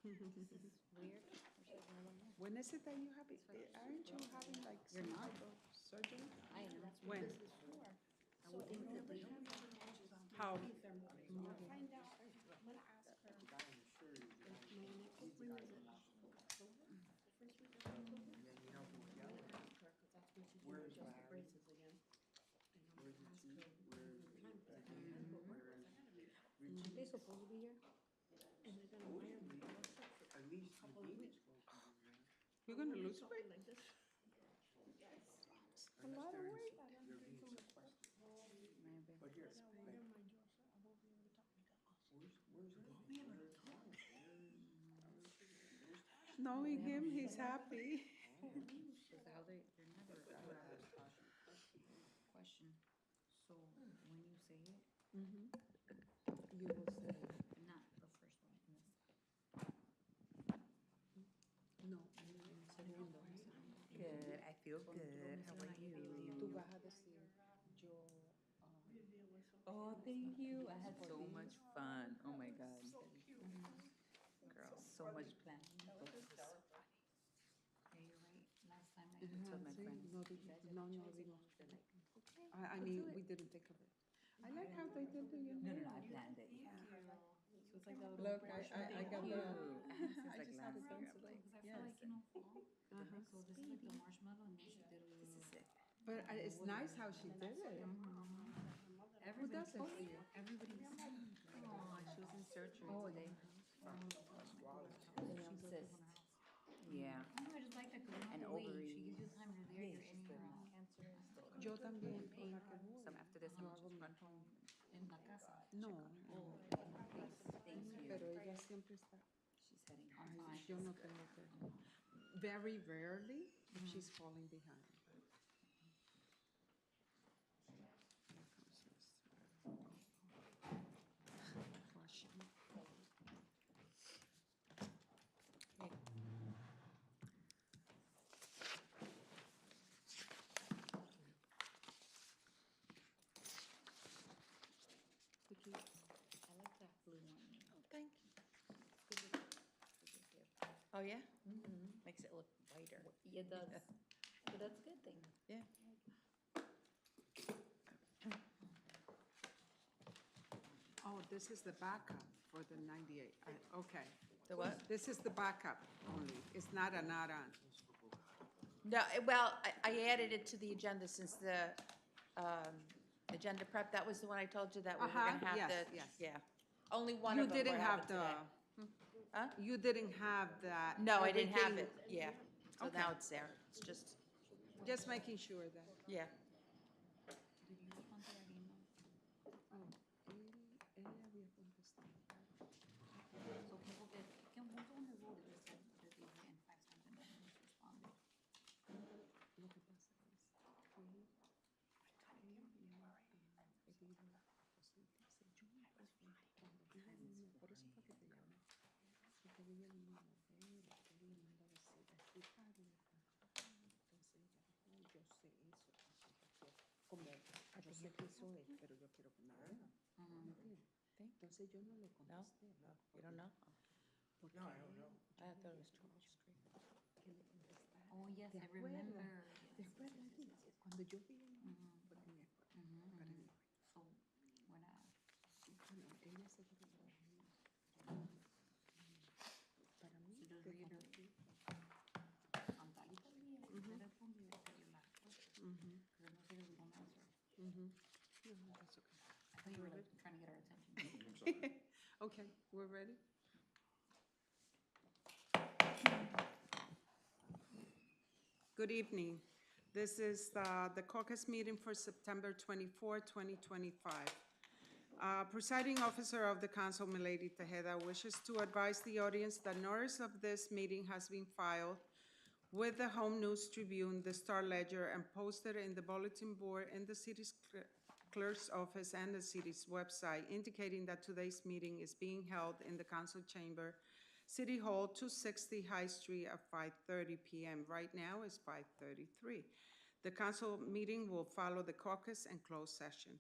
Weird. There's like no one there. When is it that you have it? Aren't you having like You're some not. type of surgery? I am. When? I would think that we How? Find out, I'm gonna ask her. If Monica brings it October, the first week of October. I'm gonna ask her, cause that's when she's gonna adjust the braces again. And I'm gonna ask her when her time, cause I gotta put work, cause I gotta leave. Aren't they supposed to be here? And they're gonna wire me for a couple of weeks. You're gonna lose weight? Like this. Yes. A lot of weight. I am doing some request. Maybe. But here, I got wire my jaw, so I won't be able to talk like that. where's Knowing him, he's happy. Because how they're never question. So when you say it, You will say, not the first one. no, en segundo. Good, I feel good. How are you? Tú vas a decir, yo, Oh, thank you. I had so much fun. Oh my God. Girl, so much planning. Yeah, you're right. Last time I told my sí, friends. no, no digo. I mean, we didn't think of it. I like how they did the, No, I planned it. Yeah. So it's like that little Look, brush I got Cute. the, Since I like just had it last done year, I'm today. like, because I Yes. feel like, fall. Uh-huh. So this is like the marshmallow and then she did a little. this is it. But it's nice how she did it. Everybody does it told for me. you? Everybody was saying. Oh, she was in surgery. Oh, they. She says, yeah. I just like that because you And don't have to wait. ovaries. She gives you time, you're there, Yeah, you're she's in, good you're now. out. Cancer is still Yo también con la que voy. So after this, I'm just run home. in la casa. No, Thank you. pero ella siempre está. She's heading On home. time. Yo no tengo que. Very rarely if she's falling behind. Here comes this. Question. Hey. Vicky, I like that blue one. Thank you. Oh, yeah? Makes it look whiter. Yeah, it does. But that's a good thing. Yeah. Oh, this is the backup for the 98. Okay. The what? This is the backup only. It's not a not on. No, well, I added it to the agenda since the agenda prep. That was the one I told you that we were gonna have yes, the. yes. Yeah. Only one You of them were didn't have having today. the, Huh? you didn't have that. No, I didn't have everything- it, yeah. So Okay. now it's there. It's just, Just making sure that. yeah. Did you respond to that email? Oh, ella había contestado. So can we go on the road that said that they were in 5 times and no one was responding? Lo que pasa es que ella por eso fue que te llamé. Porque ella vino a ver, ella me mandó a decir, a explicarle. Entonces ella dijo, "Oh, yo sé eso. Como, yo sé que eso es, pero yo quiero que me lo vean. ¿Me entiendes? Entonces yo no le contesté. You don't know? Porque No, I don't know. I thought it was George Street. que le contestara. Oh, yes, ¿Te I acuerdas? remember. ¿Te acuerdas? Cuando yo vi porque me acuerdo. Para mí. So, when Bueno, ella se quedó dormida. Para mí, So just te read her. conocí. Antalita venía, yo respondí de que la because I know they don't answer. No, that's okay. I thought you were like trying to get our attention. Okay, we're ready? Good evening. This is the caucus meeting for September 24, 2025. Presiding officer of the council, Milady Tejeda, wishes to advise the audience that notice of this meeting has been filed with the Home News Tribune, the Star Ledger, and posted in the bulletin board in the city's clerk's office and the city's website, indicating that today's meeting is being held in the council chamber, City Hall, 260 High Street at 5:30 p.m. Right now it's 5:33. The council meeting will follow the caucus and closed session.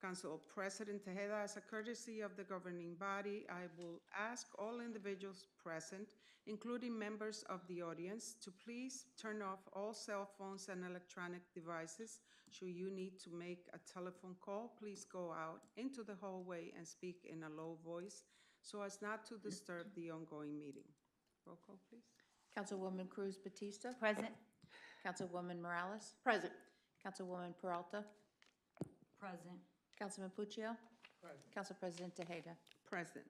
Council President Tejeda, as a courtesy of the governing body, I will ask all individuals present, including members of the audience, to please turn off all cell phones and electronic devices. Should you need to make a telephone call, please go out into the hallway and speak in a low voice so as not to disturb the ongoing meeting. Roll call, please. Councilwoman Cruz Batista. Present. Councilwoman Morales. Present. Councilwoman Peralta. Present. Councilman Puccio. Council President Tejeda. Present.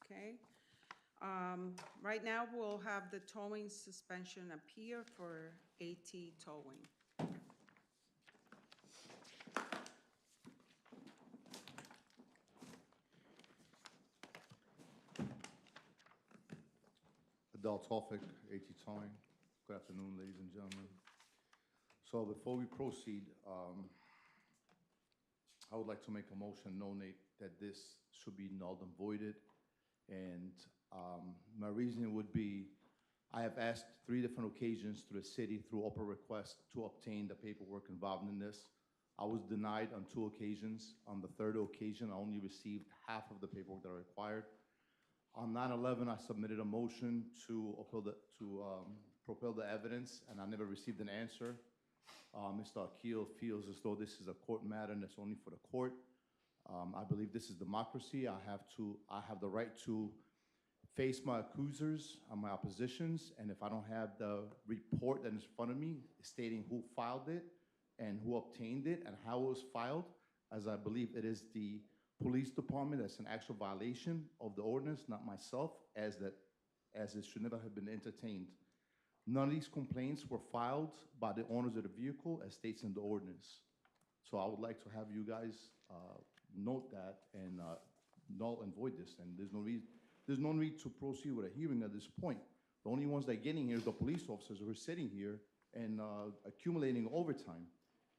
Okay. Right now, we'll have the towing suspension appear for AT towing. Adele Tofik, AT Towing. Good afternoon, ladies and gentlemen. So before we proceed, I would like to make a motion, nominate that this should be nulled and voided. And my reasoning would be, I have asked 3 different occasions through the city, through open request, to obtain the paperwork involved in this. I was denied on 2 occasions. On the 3rd occasion, I only received half of the paperwork that I required. On 9/11, I submitted a motion to propel the evidence, and I never received an answer. Mr. Akil feels as though this is a court matter and it's only for the court. I believe this is democracy. I have the right to face my accusers and my oppositions, and if I don't have the report that is in front of me stating who filed it and who obtained it and how it was filed, as I believe it is the police department that's an actual violation of the ordinance, not myself, as it should never have been entertained. None of these complaints were filed by the owners of the vehicle as states in the ordinance. So I would like to have you guys note that and null and void this. And there's no need to proceed with a hearing at this point. The only ones that are getting here is the police officers who are sitting here and accumulating overtime.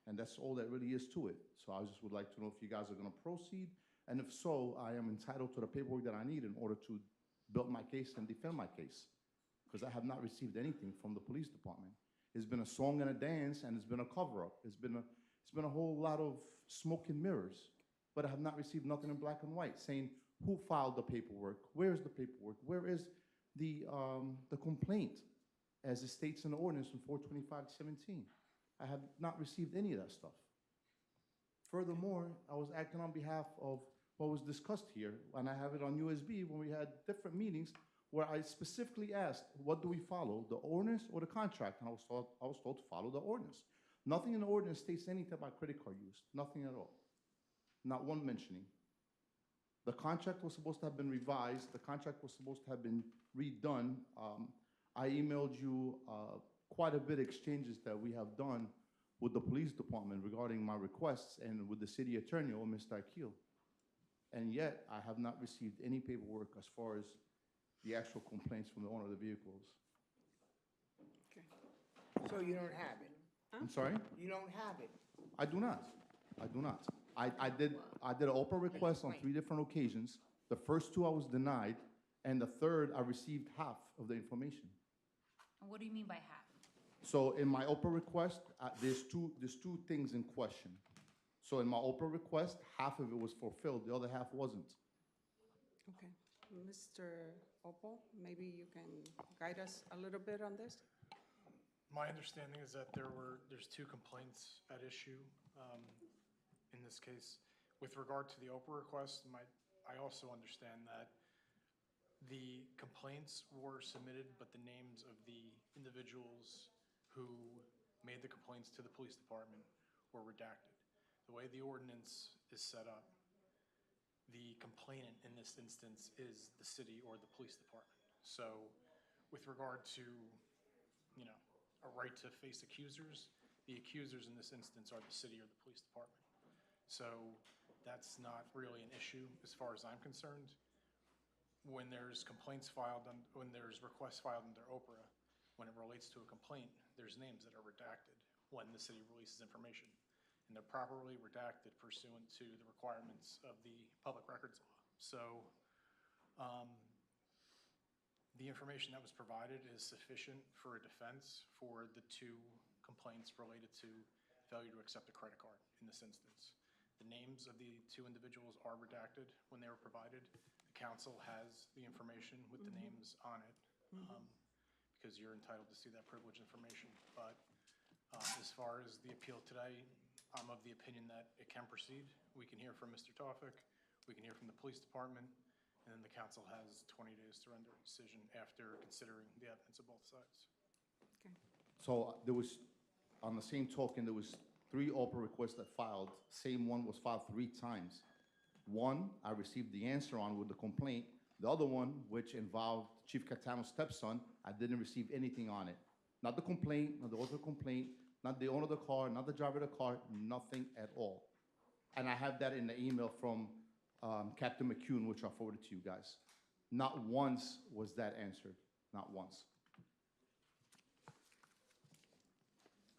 And that's all that really is to it. So I just would like to know if you guys are going to proceed. And if so, I am entitled to the paperwork that I need in order to build my case and defend my case. Because I have not received anything from the police department. It's been a song and a dance, and it's been a cover-up. It's been a whole lot of smoke and mirrors. But I have not received nothing in black and white saying who filed the paperwork, where is the paperwork, where is the complaint, as it states in the ordinance in 425-17. I have not received any of that stuff. Furthermore, I was acting on behalf of what was discussed here, and I have it on USB when we had different meetings where I specifically asked, what do we follow, the ordinance or the contract? And I was told to follow the ordinance. Nothing in the ordinance states anything about credit card use, nothing at all. Not one mentioning. The contract was supposed to have been revised. The contract was supposed to have been redone. I emailed you quite a bit of exchanges that we have done with the police department regarding my requests and with the city attorney, or Mr. Akil. And yet, I have not received any paperwork as far as the actual complaints from the owner of the vehicles. Okay. So you don't have it? I'm sorry? You don't have it? I do not. I do not. I did an open request on 3 different occasions. The first 2 I was denied, and the 3rd I received half of the information. And what do you mean by half? So in my open request, there's two things in question. So in my open request, half of it was fulfilled, the other half wasn't. Okay. Mr. Opal, maybe you can guide us a little bit on this? My understanding is that there's 2 complaints at issue in this case. With regard to the Oprah request, I also understand that the complaints were submitted, but the names of the individuals who made the complaints to the police department were redacted. The way the ordinance is set up, the complainant in this instance is the city or the police department. So with regard to, a right to face accusers, the accusers in this instance are the city or the police department. So that's not really an issue as far as I'm concerned. When there's complaints filed, when there's requests filed under Oprah, when it relates to a complaint, there's names that are redacted when the city releases information. And they're properly redacted pursuant to the requirements of the public records law. So the information that was provided is sufficient for a defense for the 2 complaints related to failure to accept a credit card in this instance. The names of the two individuals are redacted when they were provided. The council has the information with the names on it, because you're entitled to see that privileged information. But as far as the appeal today, I'm of the opinion that it can proceed. We can hear from Mr. Tawfik, we can hear from the police department, and then the council has 20 days to render a decision after considering the evidence of both sides. Okay. So there was, on the same token, there was 3 OPRA requests that filed. Same one was filed 3 times. One, I received the answer on with the complaint. The other one, which involved Chief Catano's stepson, I didn't receive anything on it. Not the complaint, not the author complaint, not the owner of the car, not the driver of the car, nothing at all. And I have that in the email from Captain McCune, which I forwarded to you guys. Not once was that answered, not once.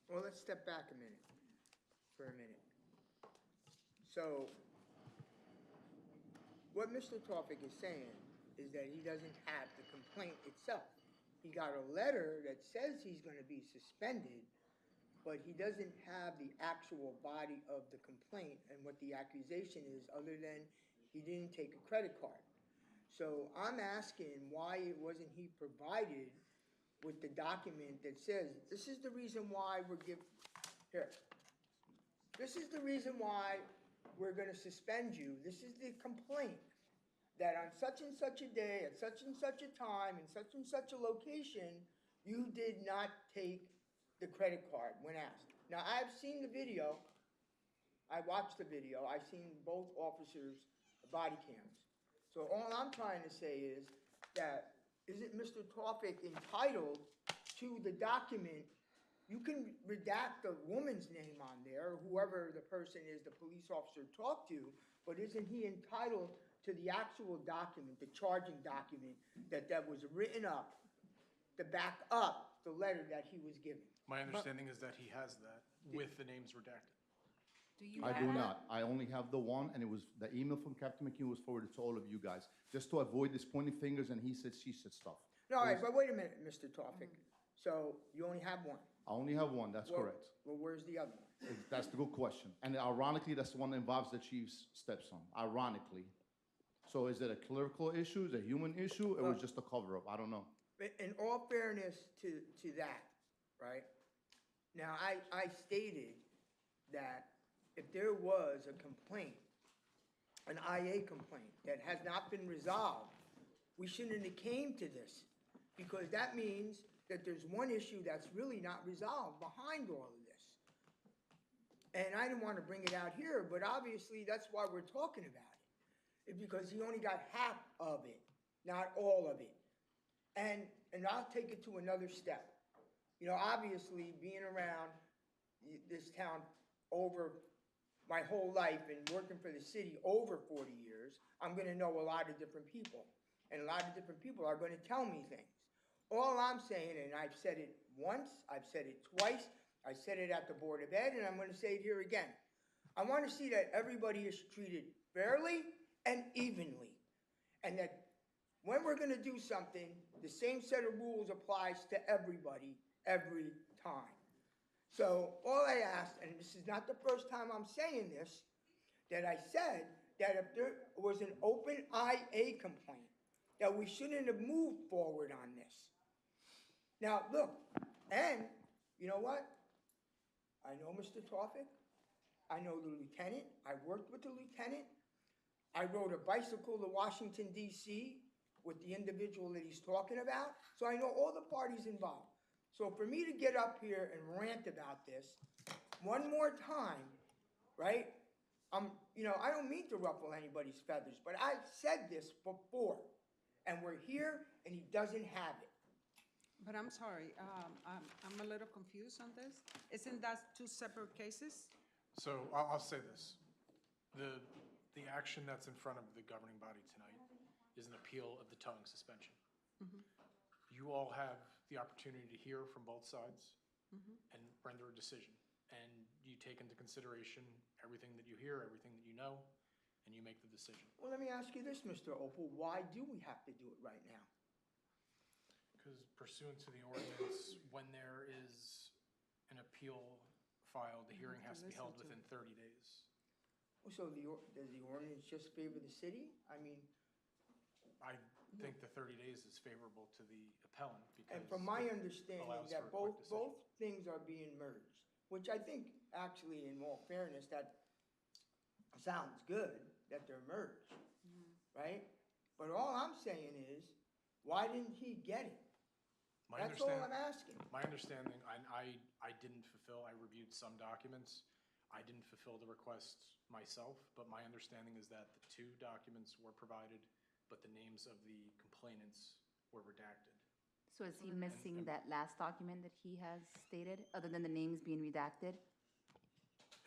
Well, let's step back a minute, for a minute. So, what Mr. Tawfik is saying is that he doesn't have the complaint itself. He got a letter that says he's gonna be suspended, but he doesn't have the actual body of the complaint and what the accusation is, other than he didn't take a credit card. So I'm asking why wasn't he provided with the document that says, this is the reason why here. This is the reason why we're gonna suspend you. This is the complaint, that on such and such a day, at such and such a time, in such and such a location, you did not take the credit card when asked. Now, I've seen the video. I watched the video. I've seen both officers' body cams. So all I'm trying to say is that, isn't Mr. Tawfik entitled to the document? You can redact the woman's name on there, whoever the person is the police officer talked to, but isn't he entitled to the actual document, the charging document that was written up to back up the letter that he was given? My understanding is that he has that with the names redacted. Do you I have do that? not. I only have the one, and it was, the email from Captain McHugh was forwarded to all of you guys, just to avoid this pointing fingers and he said, she said stuff. No, all right, but wait a minute, Mr. Tawfik. So you only have one? I only have one, that's Well- correct. Well, where's the other one? That's the good question. And ironically, that's the one that involves the chief's stepson, ironically. So is it a clerical issue, is it a human issue, or was it just a cover-up? I don't know. In all fairness to that, right? Now, I stated that if there was a complaint, an IA complaint that has not been resolved, we shouldn't have came to this, because that means that there's one issue that's really not resolved behind all of this. And I didn't want to bring it out here, but obviously that's why we're talking about it. It's because he only got half of it, not all of it. And I'll take it to another step. You know, obviously, being around this town over my whole life and working for the city over 40 years, I'm gonna know a lot of different people. And a lot of different people are gonna tell me things. All I'm saying, and I've said it once, I've said it twice, I said it at the Board of Ed, and I'm gonna say it here again. I wanna see that everybody is treated fairly and evenly. And that when we're gonna do something, the same set of rules applies to everybody, every time. So all I asked, and this is not the first time I'm saying this, that I said that if there was an open IA complaint, that we shouldn't have moved forward on this. Now, look, and you know what? I know Mr. Tawfik. I know the lieutenant. I worked with the lieutenant. I rode a bicycle to Washington, D.C. with the individual that he's talking about. So I know all the parties involved. So for me to get up here and rant about this one more time, right? I don't mean to ruffle anybody's feathers, but I've said this before, and we're here, and he doesn't have it. But I'm sorry, I'm a little confused on this. Isn't that 2 separate cases? So I'll say this. The action that's in front of the governing body tonight is an appeal of the towing suspension. You all have the opportunity to hear from both sides and render a decision. And you take into consideration everything that you hear, everything that you know, and you make the decision. Well, let me ask you this, Mr. Opal. Why do we have to do it right now? Because pursuant to the ordinance, when there is an appeal filed, the hearing has to be held within 30 days. So does the ordinance just favor the city? I mean, I think the 30 days is favorable to the appellant because. and from my it understanding, allows that for a quick both decision. things are being merged, which I think, actually, in all fairness, that sounds good, that they're merged, right? But all I'm saying is, why didn't he get it? My That's all I'm understand- asking. My understanding, I didn't fulfill, I reviewed some documents. I didn't fulfill the request myself, but my understanding is that the 2 documents were provided, but the names of the complainants were redacted. So is he missing that last document that he has stated, other than the names being redacted?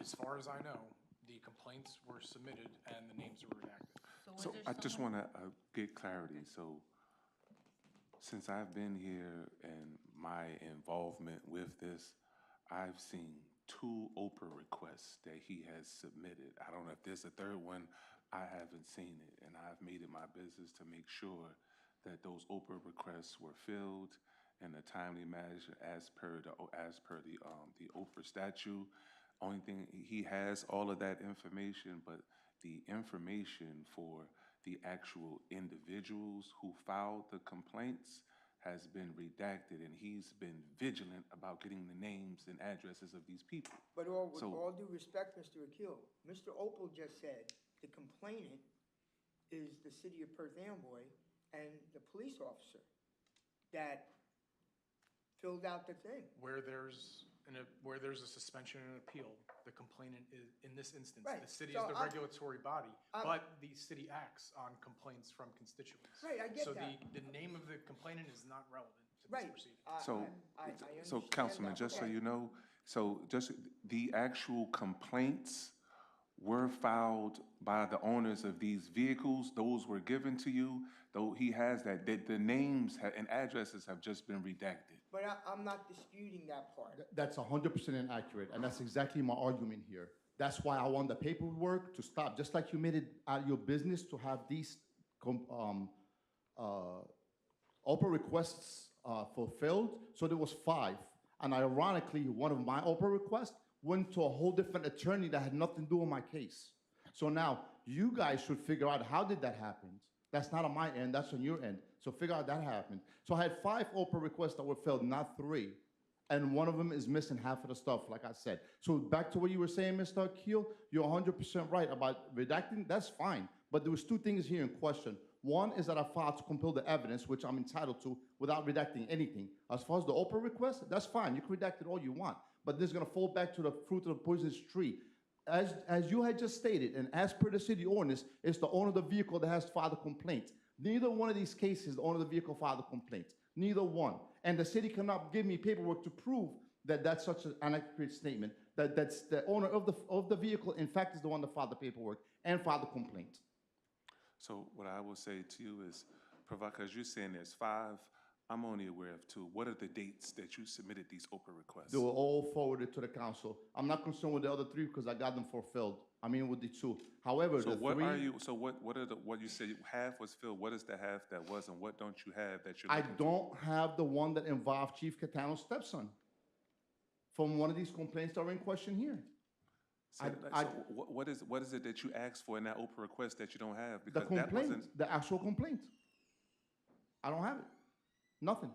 As far as I know, the complaints were submitted and the names were redacted. So I just want to get clarity. So since I've been here and my involvement with this, I've seen 2 Oprah requests that he has submitted. I don't know if there's a third one. I haven't seen it, and I've made it my business to make sure that those Oprah requests were filled in a timely manner as per the Oprah statute. Only thing, he has all of that information, but the information for the actual individuals who filed the complaints has been redacted, and he's been vigilant about getting the names and addresses of these people. But with So- all due respect, Mr. Akil, Mr. Opal just said the complainant is the city of Perth Amboy and the police officer that filled out the thing. Where there's a suspension and appeal, the complainant is, in this instance, Right. the city So is the I'm- regulatory body, I'm- but the city acts on complaints from constituents. Right, I get So that. the name of the complainant is not relevant to this Right. proceeding. So, I understand so Councilman, that, just so but- you know, so just the actual complaints were filed by the owners of these vehicles. Those were given to you, though he has that, the names and addresses have just been redacted. But I'm not disputing that part. That's 100% inaccurate, and that's exactly my argument here. That's why I want the paperwork to stop, just like you made it out of your business to have these Oprah requests fulfilled. So there was 5, and ironically, one of my Oprah requests went to a whole different attorney that had nothing to do with my case. So now you guys should figure out how did that happen. That's not on my end, that's on your end. So figure out that happened. So I had 5 Oprah requests that were filled, not 3. And one of them is missing half of the stuff, like I said. So back to what you were saying, Mr. Akil, you're 100% right about redacting, that's fine. But there was 2 things here in question. One is that I filed to compel the evidence, which I'm entitled to, without redacting anything. As far as the Oprah request, that's fine, you can redact it all you want. But this is gonna fall back to the fruit of the poisonous tree. As you had just stated, and as per the city ordinance, it's the owner of the vehicle that has to file the complaint. Neither one of these cases, the owner of the vehicle filed the complaint. Neither one. And the city cannot give me paperwork to prove that that's such an inaccurate statement, that's the owner of the vehicle, in fact, is the one that filed the paperwork and filed the complaint. So what I will say to you is, because you're saying there's 5, I'm only aware of 2. What are the dates that you submitted these Oprah requests? They were all forwarded to the council. I'm not concerned with the other 3 because I got them fulfilled. I mean, with the 2. However, So the what 3. are you, so what are the, what you said, half was filled, what is the half that wasn't? What don't you have that you're I looking for? don't have the one that involved Chief Catano's stepson from one of these complaints that are in question here. So, what is it that you asked for in that Oprah request that you don't have? The Because that complaint, wasn't, the actual complaint. I don't have it. Nothing.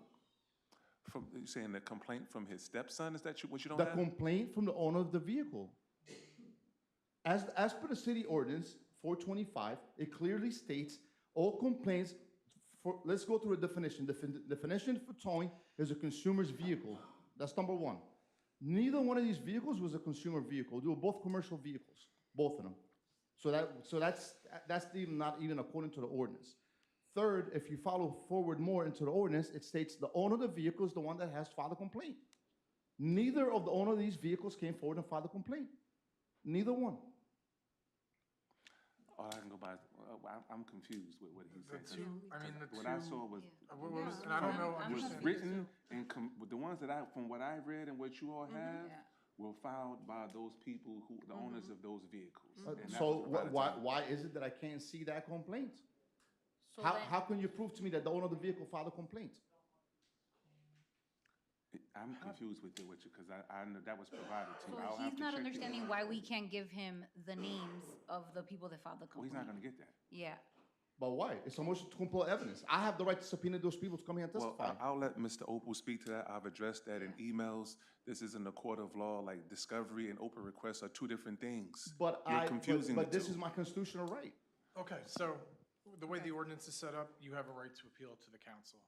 from, you saying the complaint from his stepson, is that what you don't The have? complaint from the owner of the vehicle. As per the city ordinance 425, it clearly states all complaints for, let's go through the definition. Definition for towing is a consumer's vehicle. That's number 1. Neither one of these vehicles was a consumer vehicle. They were both commercial vehicles, both of them. So that's even not even according to the ordinance. Third, if you follow forward more into the ordinance, it states the owner of the vehicle is the one that has filed a complaint. Neither of the owner of these vehicles came forward and filed a complaint. Neither one. All I can go by, I'm confused with what he's The saying. 2, I mean, the 2. What I saw was, What was, and I don't know, was understand. written and with the ones that from what I read and what you all have, were filed by those people who, the owners of those vehicles. And that So was provided to me. why is it that I can't see that complaint? So How, then- how can you prove to me that the owner of the vehicle filed a complaint? I'm confused with you, because I know that was provided to So you. I'll have he's to not check it. understanding why we can't give him the names of the people that filed the Well, he's not gonna complaint. get that. Yeah. But why? It's a motion to compel evidence. I have the right to subpoena those people to come here and Well, testify. I'll let Mr. Opal speak to that. I've addressed that in emails. This isn't a court of law, like discovery and open requests are two different things. You're confusing the But this two. is my constitutional right. Okay, so the way the ordinance is set up, you have a right to appeal to the council.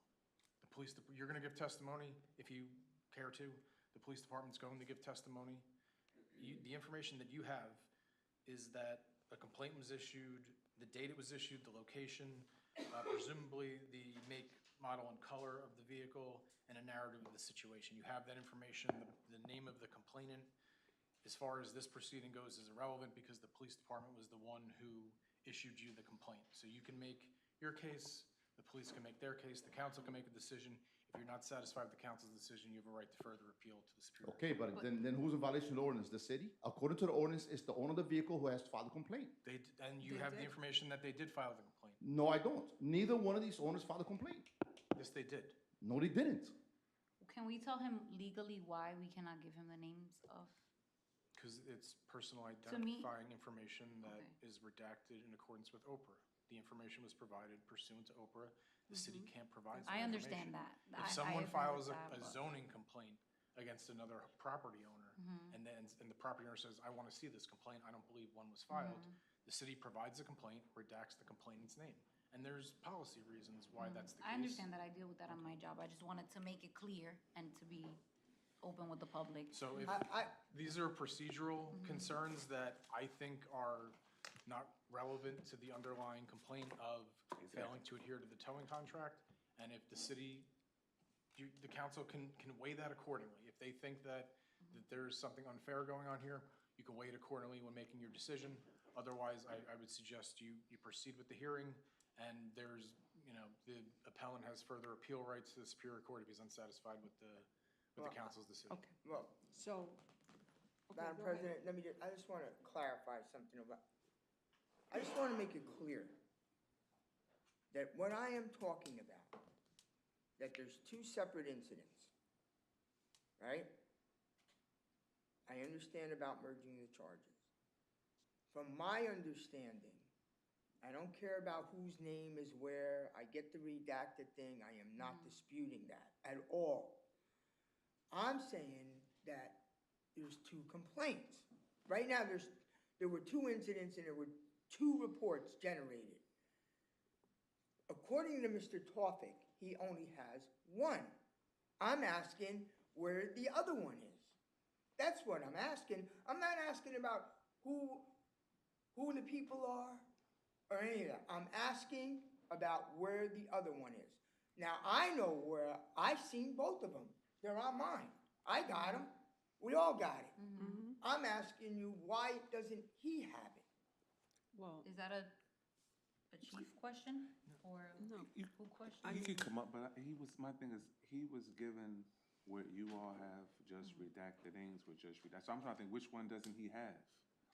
The police, you're gonna give testimony if you care to. The police department's going to give testimony. The information that you have is that a complaint was issued, the date it was issued, the location, presumably the make, model, and color of the vehicle, and a narrative of the situation. You have that information. The name of the complainant, as far as this proceeding goes, is irrelevant because the police department was the one who issued you the complaint. So you can make your case, the police can make their case, the council can make a decision. If you're not satisfied with the council's decision, you have a right to further appeal to the Superior Court. Okay, but then who's in violation of the ordinance? The city? According to the ordinance, it's the owner of the vehicle who has to file the complaint. And you have the information that they did file the complaint. No, I don't. Neither one of these owners filed a complaint. Yes, they did. No, they didn't. Can we tell him legally why we cannot give him the names of? Because it's personal To me- identifying information that Okay. is redacted in accordance with Oprah. The information was provided pursuant to Oprah. The city can't provide that I understand information. that. I If someone agree with files that, a but- zoning complaint against another property owner, and the property owner says, I want to see this complaint, I don't believe one was filed, the city provides a complaint, redacts the complainant's name. And there's policy reasons why that's the case. I understand that. I deal with that on my job. I just wanted to make it clear and to be open with the public. So if, I- these are procedural concerns that I think are not relevant to the underlying complaint of failing to adhere to the towing contract. And if the city, the council can weigh that accordingly. If they think that there's something unfair going on here, you can weigh it accordingly when making your decision. Otherwise, I would suggest you proceed with the hearing, and there's, the appellant has further appeal rights to the Superior Court if he's unsatisfied with the council's decision. Okay, Well, so. okay, Madam go ahead. President, I just want to clarify something I just want to make it clear that what I am talking about, that there's two separate incidents, right? I understand about merging the charges. From my understanding, I don't care about whose name is where, I get the redacted thing, I am not disputing that at all. I'm saying that there's two complaints. Right now, there were two incidents and there were two reports generated. According to Mr. Tawfik, he only has one. I'm asking where the other one is. That's what I'm asking. I'm not asking about who the people are or any of that. I'm asking about where the other one is. Now, I know where, I've seen both of them. They're on mine. I got them. We all got it. I'm asking you, why doesn't he have it? Well, Is that a chief question or no. who question? He could come up, but my thing is, he was given what you all have, just redacted names with just redacted. So I'm trying to think, which one doesn't he have?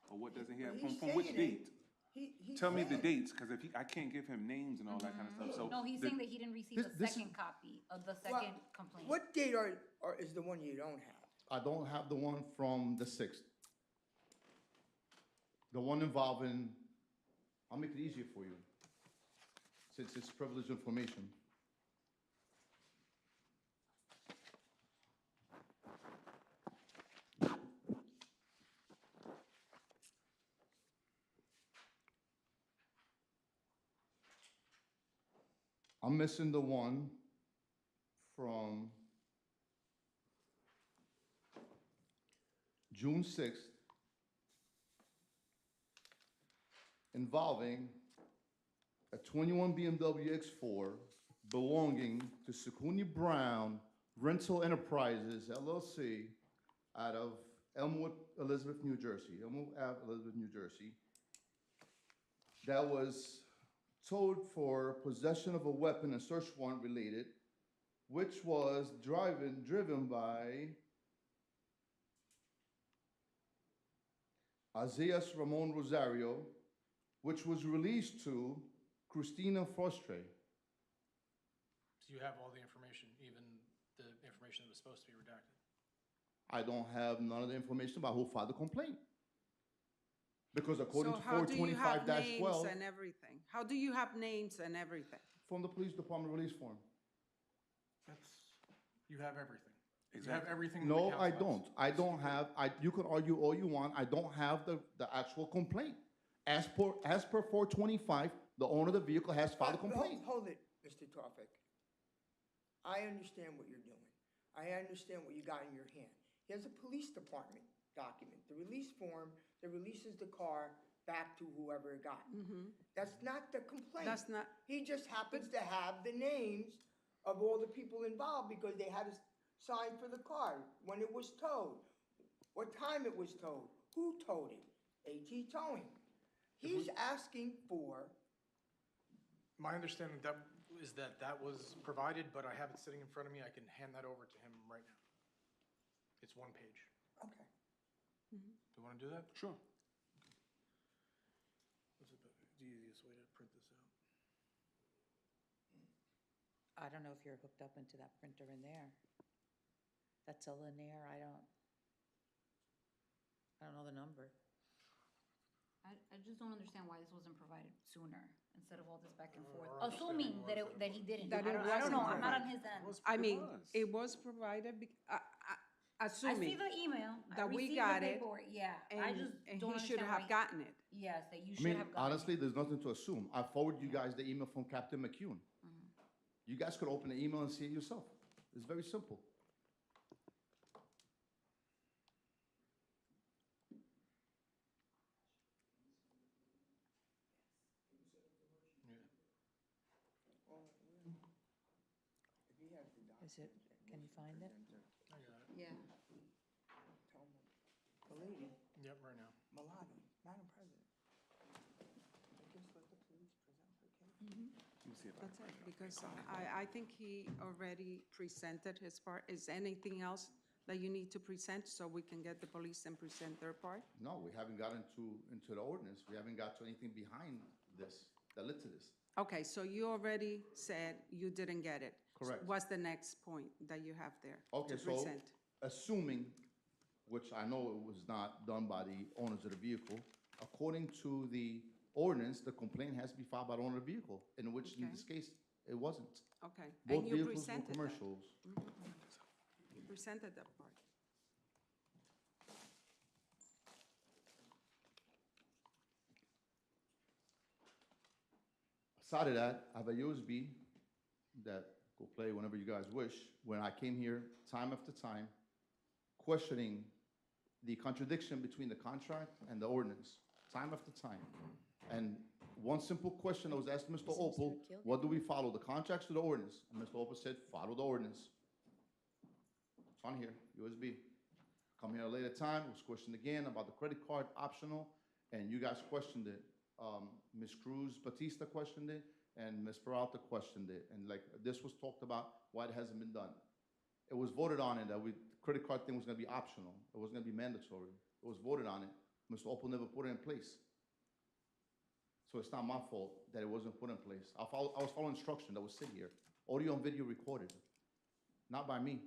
Or what doesn't he have? He's From which saying date? He Tell me the said- dates, because I can't give him names and all that kind of stuff, so. No, he's saying that he didn't receive this- the this is- second copy of the Well, second complaint. What date is the one you don't have? I don't have the one from the 6th. The one involving, I'll make it easier for you, since it's privileged information. I'm missing the one from June 6th involving a 21 BMW X4 belonging to Sakuni Brown Rental Enterprises LLC out of Elmwood, Elizabeth, New Jersey, Elmwood Ave, Elizabeth, New Jersey, that was towed for possession of a weapon and search warrant related, which was driven by Isaias Ramon Rosario, which was released to Christina Frostre. So you have all the information, even the information information that was supposed to be redacted. I don't have none of the information about who filed the complaint. Because according So to how do you have 425-12, names and everything? How do you have names and everything? from the police department release form. You have everything. You have Exactly. everything that the No, council I has. don't. I don't have, you can argue all you want, I don't have the actual complaint. As per 425, the owner of the vehicle has filed a complaint. Hold it, Mr. Tawfik. I understand what you're doing. I understand what you got in your hand. Here's a police department document, the release form that releases the car back to whoever it got. That's not the complaint. That's not- He just happens to have the names of all the people involved because they had to sign for the car, when it was towed, what time it was towed, who towed it, AT Towing. He's asking for, My understanding is that that was provided, but I have it sitting in front of me. I can hand that over to him right now. It's one page. okay. Do you want to do that? Sure. What's the easiest way to print this out? I don't know if you're hooked up into that printer in there. That's a linear, I don't know the number. I just don't understand why this wasn't provided sooner, instead of all this back and forth, our understanding assuming was that he didn't. That I it don't know, wasn't I'm not on his end. I mean, was. it was provided, I see assuming the email, I that we received the got it, paperwork, yeah, I and just and don't he should understand have why. gotten it. Yes, that you I should mean, have gotten it. honestly, there's nothing to assume. I forwarded you guys the email from Captain McCune. You guys could open the email and see it yourself. It's very simple. If he has the Is it, can you find it? I got it. Yeah. tell him, the lady, Yep, right now. Malati, Madam President, I guess let the police present her case. Let me see if I That's it, because I think he already presented his part. Is anything else that you need to present so we can get the police and present their part? No, we haven't gotten into the ordinance. We haven't got to anything behind this that led to this. Okay, so you already said you didn't get it. Correct. What's the next point that you have there Okay, to so present? assuming, which I know it was not done by the owners of the vehicle, according to the ordinance, the complaint has to be filed by the owner of the vehicle, in which in Okay. this case, it wasn't. Okay, Both and you vehicles were presented that. commercials. You presented that part. Aside of that, I have a USB that will play whenever you guys wish. When I came here, time after time, questioning the contradiction between the contract and the ordinance, time after time. And one simple question that was asked to Mr. Opel, what do we follow, the contracts or the ordinance? And Mr. Opel said, follow the ordinance. It's on here, USB. Come here a later time, was questioned again about the credit card optional, and you guys questioned it. Ms. Cruz Batista questioned it, and Ms. Peralta questioned it. And like, this was talked about, why it hasn't been done. It was voted on it that credit card thing was gonna be optional. It wasn't gonna be mandatory. It was voted on it. Mr. Opel never put it in place. So it's not my fault that it wasn't put in place. I was following instruction that was sit here. Audio and video recorded, not by me.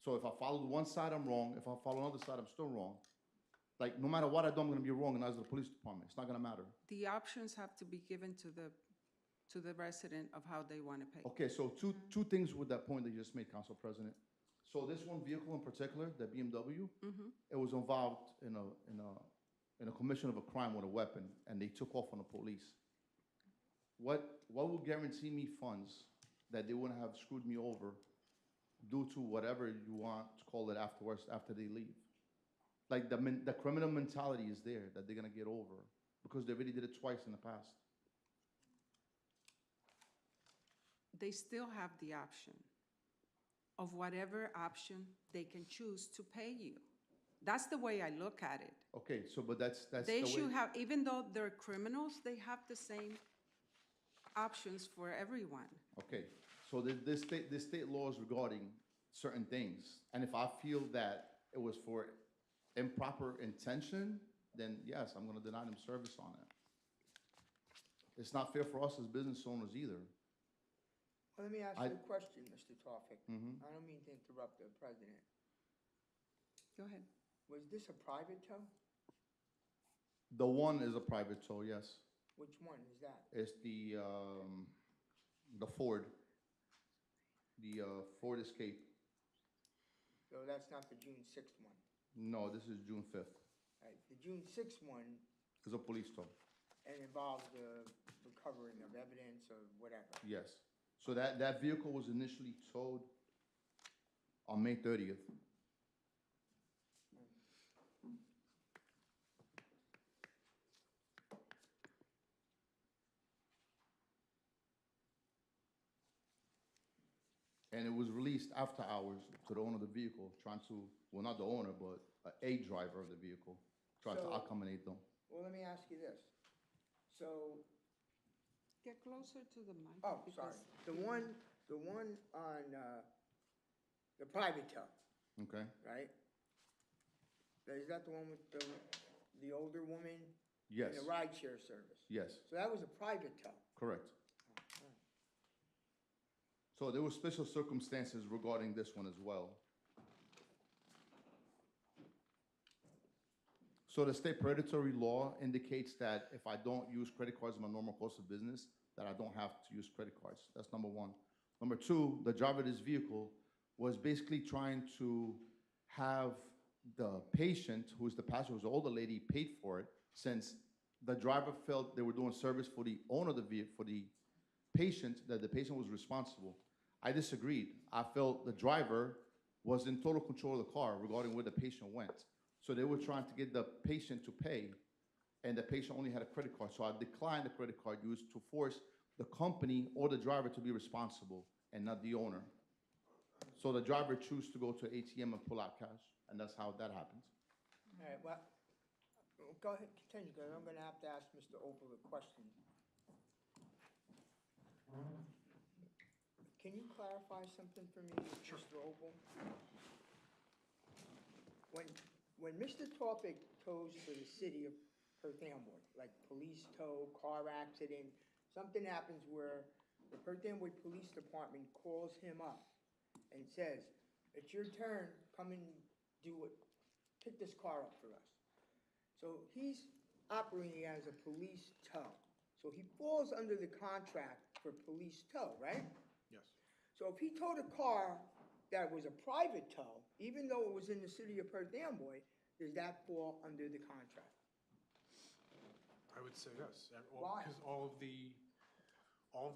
So if I follow one side, I'm wrong. If I follow another side, I'm still wrong. Like, no matter what I do, I'm gonna be wrong, and as the police department, it's not gonna matter. The options have to be given to the resident of how they want to pay. Okay, so two things with that point that you just made, Council President. So this one vehicle in particular, the BMW, it was involved in a commission of a crime with a weapon, and they took off on the police. What will guarantee me funds that they wouldn't have screwed me over due to whatever you want to call it afterwards, after they leave? Like, the criminal mentality is there that they're gonna get over, because they already did it twice in the past. They still have the option of whatever option they can choose to pay you. That's the way I look at it. Okay, so, but that's the They way. should have, even though they're criminals, they have the same options for everyone. Okay, so this state laws regarding certain things, and if I feel that it was for improper intention, then yes, I'm gonna deny them service on it. It's not fair for us as business owners either. Let me ask I- you a question, Mr. Tawfik. Mhm. I don't mean to interrupt the president. Go ahead. Was this a private tow? The one is a private tow, yes. Which one is that? It's the Ford, Ford Escape. So that's not the June 6th one. No, this is June 5th. Right, the June 6th one It's a police tow, and involves the recovering of evidence or whatever. yes. So that vehicle was initially towed on May 30th. And it was released after hours to the owner of the vehicle, trying to, well, not the owner, but a driver of the vehicle, trying to So- accommodate them. Well, let me ask you this. So, Get closer to the mic. oh, sorry. The one on, the private tow, Okay? right? Is that the one with the older woman? Yes, And the rideshare service? yes, So that was a private tow? correct. So there were special circumstances regarding this one as well. So the state predatory law indicates that if I don't use credit cards in my normal course of business, that I don't have to use credit cards. That's number one. Number two, the driver of this vehicle was basically trying to have the patient, who is the passenger, who's the older lady, paid for it, since the driver felt they were doing service for the owner of the vehicle, for the patient, that the patient was responsible. I disagreed. I felt the driver was in total control of the car regarding where the patient went. So they were trying to get the patient to pay, and the patient only had a credit card. So I declined the credit card used to force the company or the driver to be responsible and not the owner. So the driver chose to go to ATM and pull out cash, and that's how that happens. All right, well, go ahead, continue, because I'm gonna have to ask Mr. Opel a question. Can you clarify something for me, Mr. Opel? When Mr. Topic tows for the city of Perth Amboy, like police tow, car accident, something happens where the Perth Amboy Police Department calls him up and says, it's your turn, come and do it, pick this car up for us. So he's operating as a police tow. So he falls under the contract for police tow, right? Yes. So if he towed a car that was a private tow, even though it was in the city of Perth Amboy, does that fall under the contract? I would say yes. Why? Because all of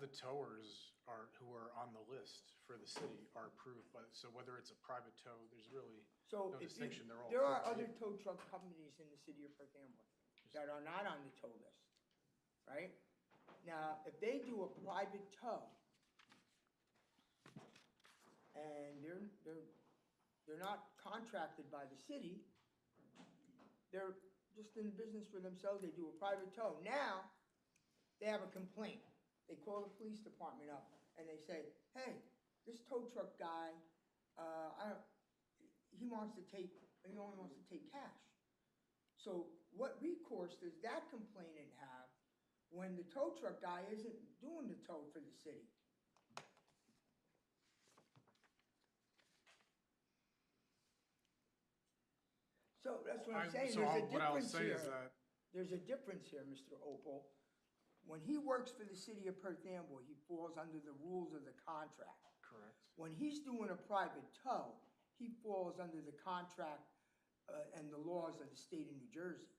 the towers who are on the list for the city are approved by, so whether it's a private tow, there's really So no if you- distinction. They're all. there are approved. other tow truck companies in the city of Perth Amboy that are not on the tow list, right? Now, if they do a private tow, and they're not contracted by the city, they're just in business for themselves, they do a private tow. Now, they have a complaint. They call the police department up and they say, hey, this tow truck guy, he only wants to take cash. So what recourse does that complainant have when the tow truck guy isn't doing the tow for the city? So that's what I'm saying, So there's a what I'll difference say here. is that, There's a difference here, Mr. Opel. When he works for the city of Perth Amboy, he falls under the rules of the contract. correct. When he's doing a private tow, he falls under the contract and the laws of the state of New Jersey.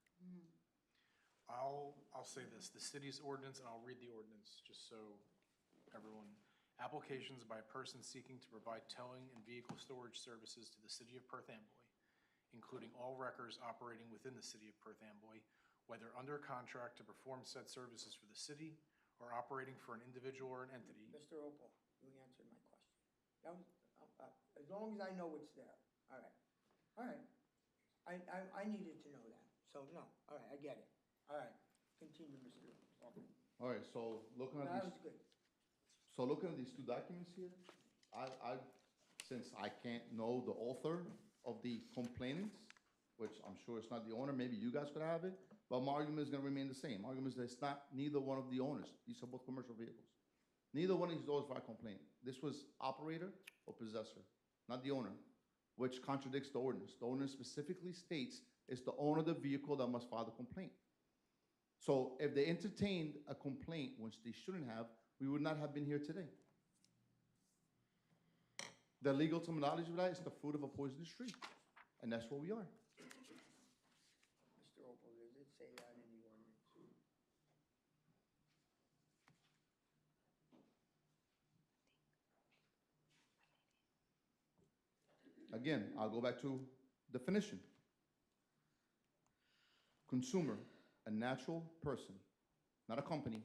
I'll say this, the city's ordinance, and I'll read the ordinance, just so everyone. Applications by a person seeking to provide towing and vehicle storage services to the city of Perth Amboy, including all wreckers operating within the city of Perth Amboy, whether under contract to perform said services for the city or operating for an individual or an entity. Mr. Opel, you answered my question. That was, as long as I know it's there, all right. All right. I needed to know that, so no, all right, I get it. All right, continue, Mr. Opel. All right, so looking at That these, was good. so looking at these two documents here, since I can't know the author of the complainants, which I'm sure it's not the owner, maybe you guys could have it, but my argument is gonna remain the same. Argument is that it's not neither one of the owners. These are both commercial vehicles. Neither one of these doors filed a complaint. This was operator or possessor, not the owner, which contradicts the ordinance. The ordinance specifically states it's the owner of the vehicle that must file the complaint. So if they entertained a complaint, which they shouldn't have, we would not have been here today. The legal terminology of that is the fruit of a poisonous tree, and that's where we are. Mr. Opal, does it say that in the ordinance? Again, I'll go back to definition. Consumer, a natural person, not a company,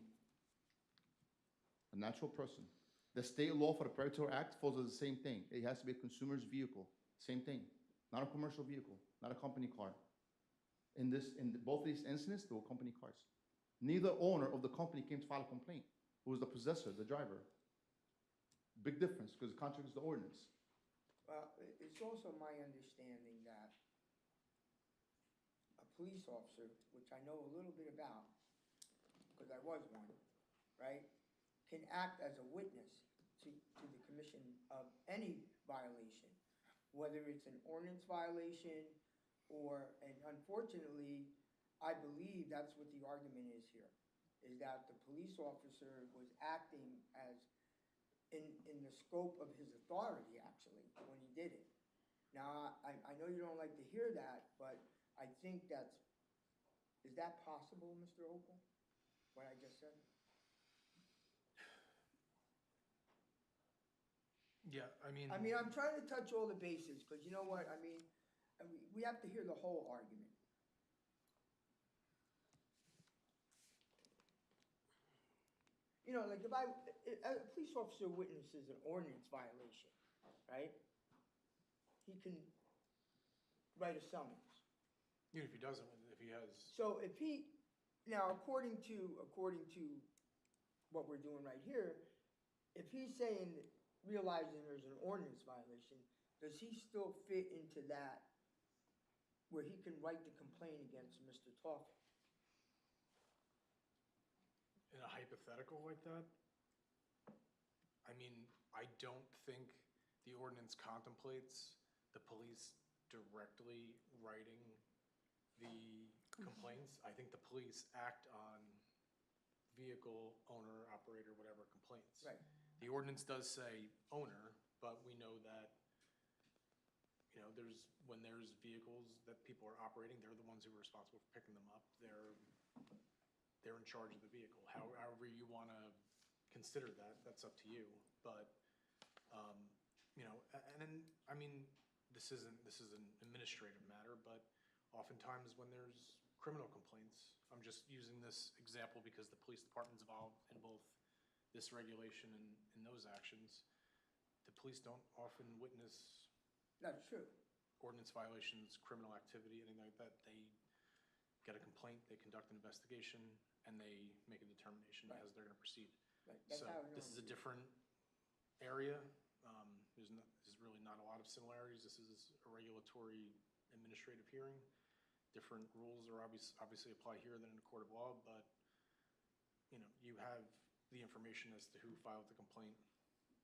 a natural person. The state law for the Predatory Act falls as the same thing. It has to be a consumer's vehicle, same thing. Not a commercial vehicle, not a company car. In both these incidents, they were company cars. Neither owner of the company came to file a complaint. It was the possessor, the driver. Big difference, because it contradicts the ordinance. Well, it's also my understanding that a police officer, which I know a little bit about, because I was one, right, can act as a witness to the commission of any violation, whether it's an ordinance violation or, and unfortunately, I believe that's what the argument is here, is that the police officer was acting as in the scope of his authority, actually, when he did it. Now, I know you don't like to hear that, but I think is that possible, Mr. Opal, what I just said? Yeah, I mean, I'm trying to touch all the bases, because you know what, we have to hear the whole argument. You know, like if a police officer witnesses an ordinance violation, right? He can write a summons. even if he doesn't, if he has, So if he, now according to what we're doing right here, if he's saying, realizing there's an ordinance violation, does he still fit into that where he can write the complaint against Mr. Toffey? in a hypothetical like that, I mean, I don't think the ordinance contemplates the police directly writing the complaints. I think the police act on vehicle owner, operator, whatever complaints. Right. The ordinance does say owner, but we know that, you know, when there's vehicles that people are operating, they're the ones who are responsible for picking them up. They're in charge of the vehicle. However you want to consider that, that's up to you. But, you know, and then, I mean, this is an administrative matter, but oftentimes when there's criminal complaints, I'm just using this example because the police department's involved in both this regulation and those actions. The police don't often witness That's true. ordinance violations, criminal activity, anything like that. They get a complaint, they conduct an investigation, and they make a determination Right. as they're going to proceed. Right. That's So how it this is a normally different area. There's really not a lot of similarities. This is a regulatory administrative hearing. Different rules are obviously apply here than in a court of law, but, you know, you have the information as to who filed the complaint.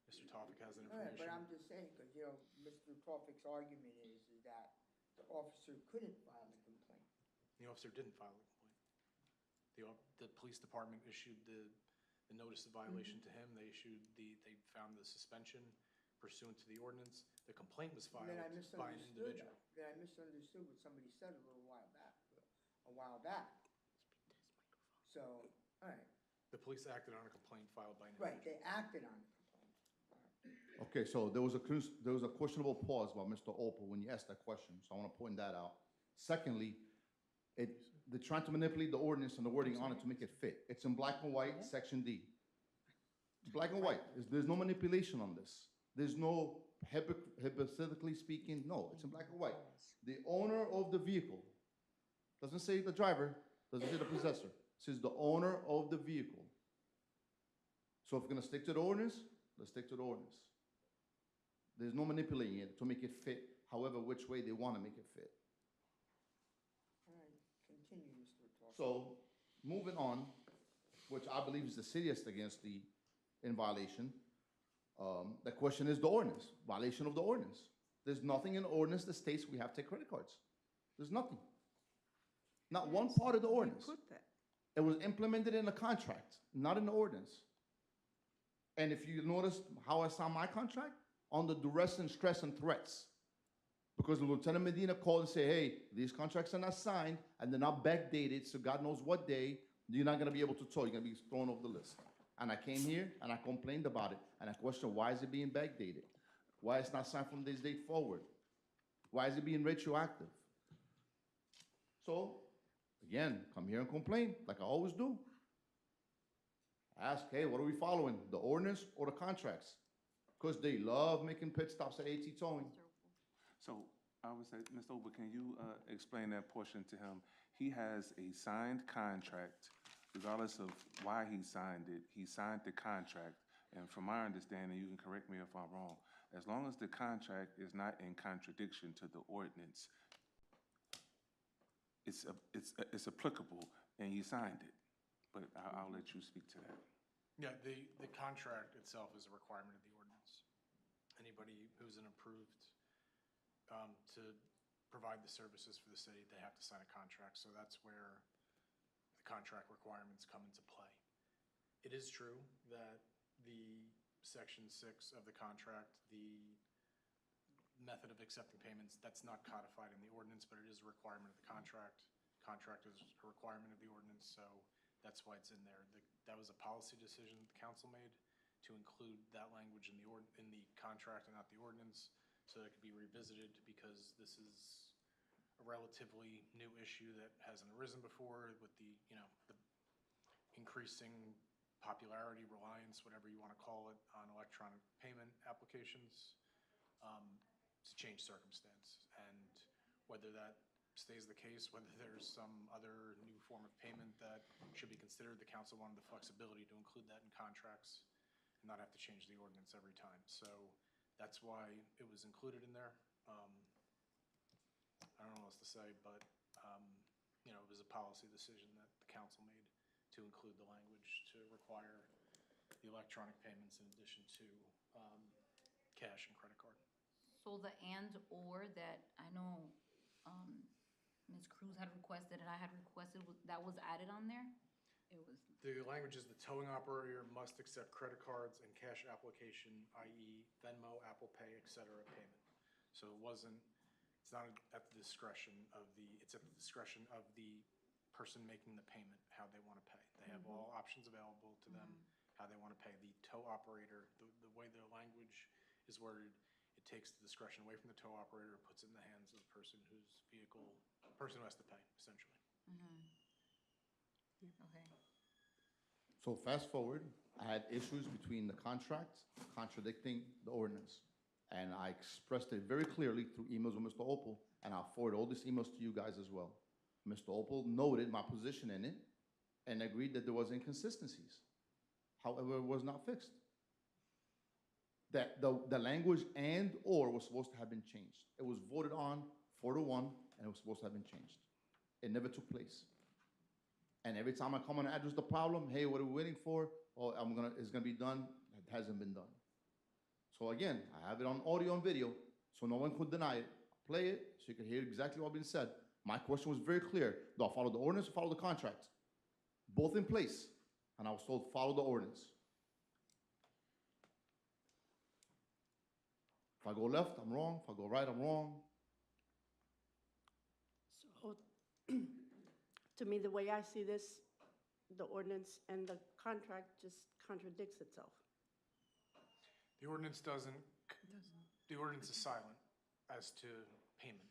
Mr. Topic has that All right, information. but I'm just saying, because, you know, Mr. Toffey's argument is that the officer couldn't file the complaint. The officer didn't file the complaint. The police department issued the notice of violation to him. They found the suspension pursuant to the ordinance. The complaint was filed And then I by an misunderstood individual. that. Then I misunderstood what somebody said a while back. So, all right, The police acted on a complaint filed by an right, individual. they acted on the complaint. All right. Okay, so there was a questionable pause by Mr. Opal when you asked that question, so I want to point that out. Secondly, they're trying to manipulate the ordinance and the wording on it to make it fit. It's in black and white, section D. It's black and white. There's no manipulation on this. There's no hypothetically speaking, no, it's in black and white. The owner of the vehicle, doesn't say the driver, doesn't say the possessor, it says the owner of the vehicle. So if we're gonna stick to the ordinance, let's stick to the ordinance. There's no manipulating it to make it fit however which way they wanna make it fit. All right, continue, Mr. Toffey. So, moving on, which I believe is the silliest against the in violation. The question is the ordinance, violation of the ordinance. There's nothing in the ordinance that states we have to take credit cards. There's nothing. Not one part of the ordinance. Put that. It was implemented in a contract, not in the ordinance. And if you notice how I signed my contract, under duress and stress and threats. Because Lieutenant Medina called and said, hey, these contracts are not signed and they're not backdated, so God knows what day you're not gonna be able to tow, you're gonna be thrown off the list. And I came here and I complained about it, and I questioned, why is it being backdated? Why it's not signed from this date forward? Why is it being retroactive? So, again, come here and complain, like I always do. Ask, hey, what are we following, the ordinance or the contracts? Because they love making pit stops at AT Towing. So I would say, Mr. Ober, can you explain that portion to him? He has a signed contract, regardless of why he signed it. He signed the contract, and from my understanding, you can correct me if I'm wrong, as long as the contract is not in contradiction to the ordinance, it's applicable, and he signed it. But I'll let you speak to that. Yeah, the contract itself is a requirement of the ordinance. Anybody who's an approved to provide the services for the city, they have to sign a contract. So that's where the contract requirements come into play. It is true that the Section 6 of the contract, the method of accepting payments, that's not codified in the ordinance, but it is a requirement of the contract. Contract is a requirement of the ordinance, so that's why it's in there. That was a policy decision the council made to include that language in the contract and not the ordinance, so that it could be revisited, because this is a relatively new issue that hasn't arisen before with the increasing popularity, reliance, whatever you want to call it, on electronic payment applications. It's a changed circumstance, and whether that stays the case, whether there's some other new form of payment that should be considered, the council wanted the flexibility to include that in contracts and not have to change the ordinance every time. So that's why it was included in there. I don't know what else to say, but it was a policy decision that the council made to include the language to require the electronic payments in addition to cash and credit card. So the and/or that I know Ms. Cruz had requested and I had requested, that was added on there? It was. The language is the towing operator must accept credit cards and cash application, i.e. Venmo, Apple Pay, et cetera, payment. So it's not at the discretion of it's at the discretion of the person making the payment, how they want to pay. They have all options available to them, how they want to pay. The tow operator, the way the language is worded, it takes the discretion away from the tow operator, puts it in the hands of the person who has to pay, essentially. Okay. So fast forward, I had issues between the contract contradicting the ordinance. And I expressed it very clearly through emails with Mr. Opal, and I'll forward all these emails to you guys as well. Mr. Opal noted my position in it and agreed that there was inconsistencies. However, it was not fixed. That the language and or was supposed to have been changed. It was voted on 4-1, and it was supposed to have been changed. It never took place. And every time I come and address the problem, hey, what are we waiting for? Oh, it's gonna be done. It hasn't been done. So again, I have it on audio and video, so no one could deny it. Play it so you can hear exactly what's been said. My question was very clear. Do I follow the ordinance or follow the contract? Both in place. And I was told, follow the ordinance. If I go left, I'm wrong. If I go right, I'm wrong. So, to me, the way I see this, the ordinance and the contract just contradicts itself. The ordinance doesn't, the ordinance is silent as to payment.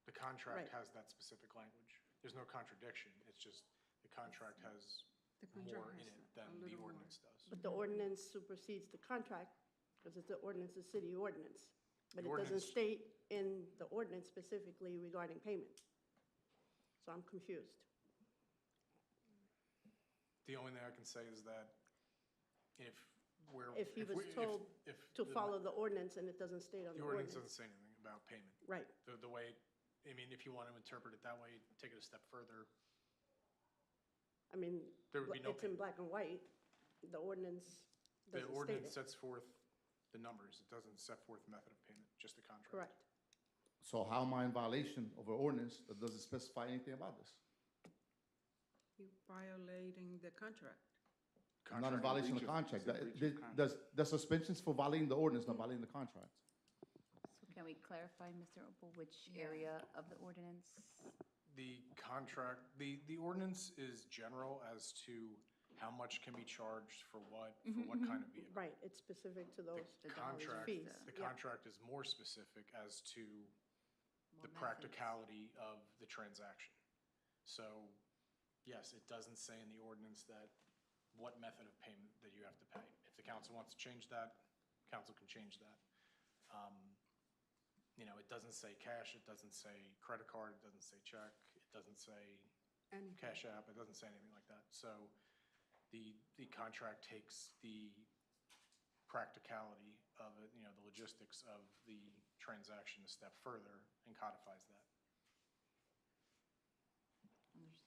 The contract Right. has that specific language. There's no contradiction, it's just the contract has more in it than the ordinance does. But the ordinance supersedes the contract, because it's the ordinance, the city ordinance. But The it doesn't ordinance- state in the ordinance specifically regarding payment. So I'm confused. The only thing I can say is that if we're. If he was we- if- told if to the- follow the ordinance and it doesn't state on The the ordinance ordinance. doesn't say anything about payment. Right, The way, I mean, if you want to interpret it that way, take it a step further. I mean, There would be no it's in payment. black and white. The ordinance The doesn't state ordinance it. sets forth the numbers. It doesn't set forth method of payment, just the contract. Correct. So how am I in violation of an ordinance that doesn't specify anything about this? You're violating the contract. I'm not in Contract. violation of the breach of- contract. it's a breach of contract. The suspension's for violating the ordinance, not violating the contract. So can we clarify, Mr. Opal, which Yeah. area of the ordinance? The contract, the ordinance is general as to how much can be charged for what kind of vehicle. Right, it's specific to those The contract, fees. the Yeah. contract is more specific as to More the methods. practicality of the transaction. So, yes, it doesn't say in the ordinance that what method of payment that you have to pay. If the council wants to change that, council can change that. You know, it doesn't say cash, it doesn't say credit card, it doesn't say check, it doesn't say Anything. Cash App, it doesn't say anything like that. So the contract takes the practicality of it, you know, the logistics of the transaction a step further and codifies that.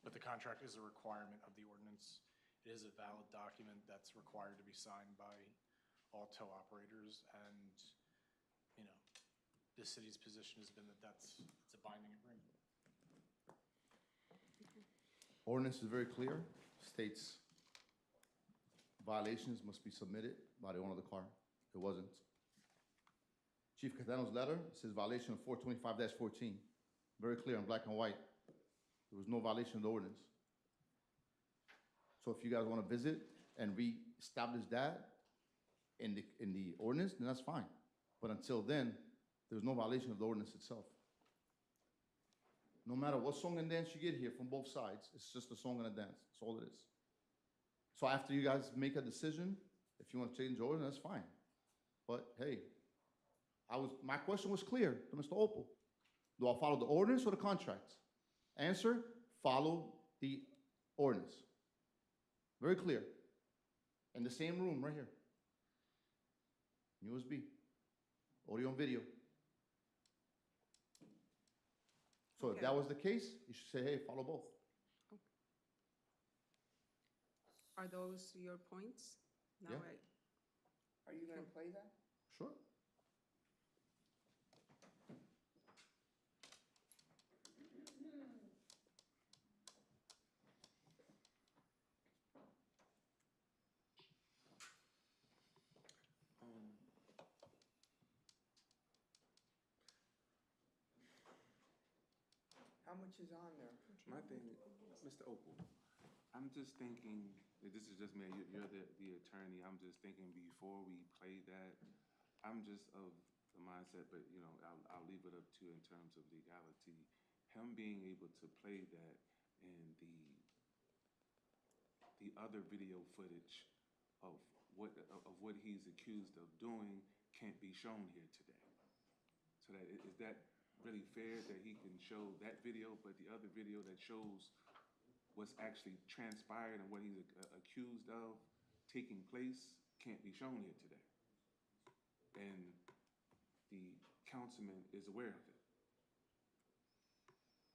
But the contract is a requirement of the ordinance. It is a valid document that's required to be signed by all tow operators, and, you know, the city's position has been that it's a binding agreement. Ordinance is very clear, states violations must be submitted by the owner of the car. It wasn't. Chief Catano's letter says violation of 425-14, very clear in black and white. There was no violation of the ordinance. So if you guys want to visit and reestablish that in the ordinance, then that's fine. But until then, there's no violation of the ordinance itself. No matter what song and dance you get here from both sides, it's just a song and a dance. That's all it is. So after you guys make a decision, if you want to change the ordinance, that's fine. But hey, my question was clear to Mr. Opal. Do I follow the ordinance or the contract? Answer, follow the ordinance. Very clear. In the same room right here. USB, audio and video. So if Okay. that was the case, you should say, hey, follow both. Are those your points? Now Yeah. Are you gonna play that? Sure. How much is on there? My thing, Mr. Opal, I'm just thinking, this is just me, you're the attorney, I'm just thinking before we play that, I'm just of the mindset, but, you know, I'll leave it up to in terms of legality, him being able to play that and the other video footage of what he's accused of doing can't be shown here today. So is that really fair that he can show that video, but the other video that shows what's actually transpired and what he's accused of taking place can't be shown here today? And the councilman is aware of it.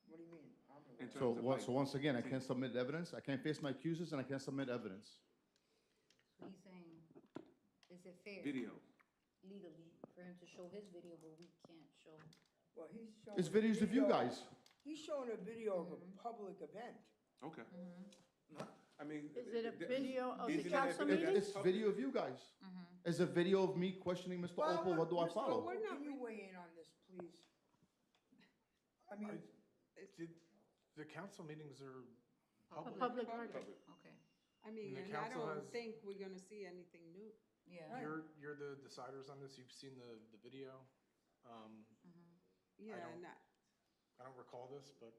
What do you mean? In I'm terms of like- So once again, I can't submit evidence, I can't face my accusers, and I can't submit evidence. So he's saying, is it fair? Video. Legally, for him to show his video, but we can't show. Well, he's showing. It's a videos of you video- guys. He's showing a video of a public event. Okay. I mean. Is it a th- video of the isn't that council evidence? meeting? It's video of you guys. It's a video of me questioning Mr. Well, Opal, what do I Mr. follow? Opal, can you weigh in on this, please? I mean, The council meetings are A public. public record. Okay, I mean, And the and I council don't has- think we're gonna see anything new. yeah. You're the deciders on this. You've seen the video. Yeah, don't- and I don't recall this, but.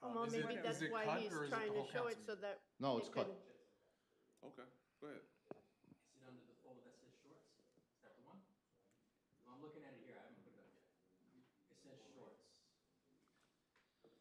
Well, is it- maybe is that's it why cut he's or is it the trying to whole show it council so that. No, it it's cut. can- Okay, go ahead. Is it under the folder that says shorts? Is that the one? Well, I'm looking at it here, I haven't put it up yet. It says shorts. Yeah.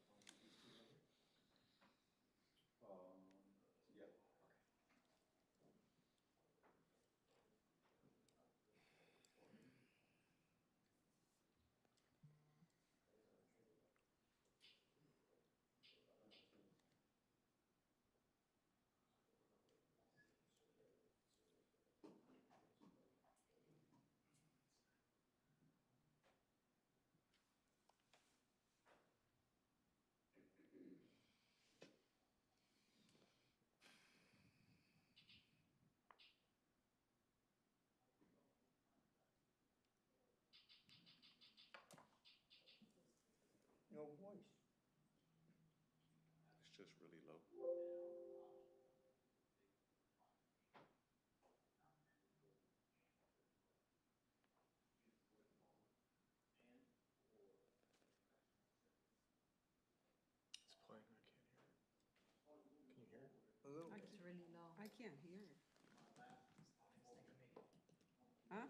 no voice. It's just really low. It's playing, I can't hear it. Can you hear it? A little. It's really low. I can't hear it. Huh?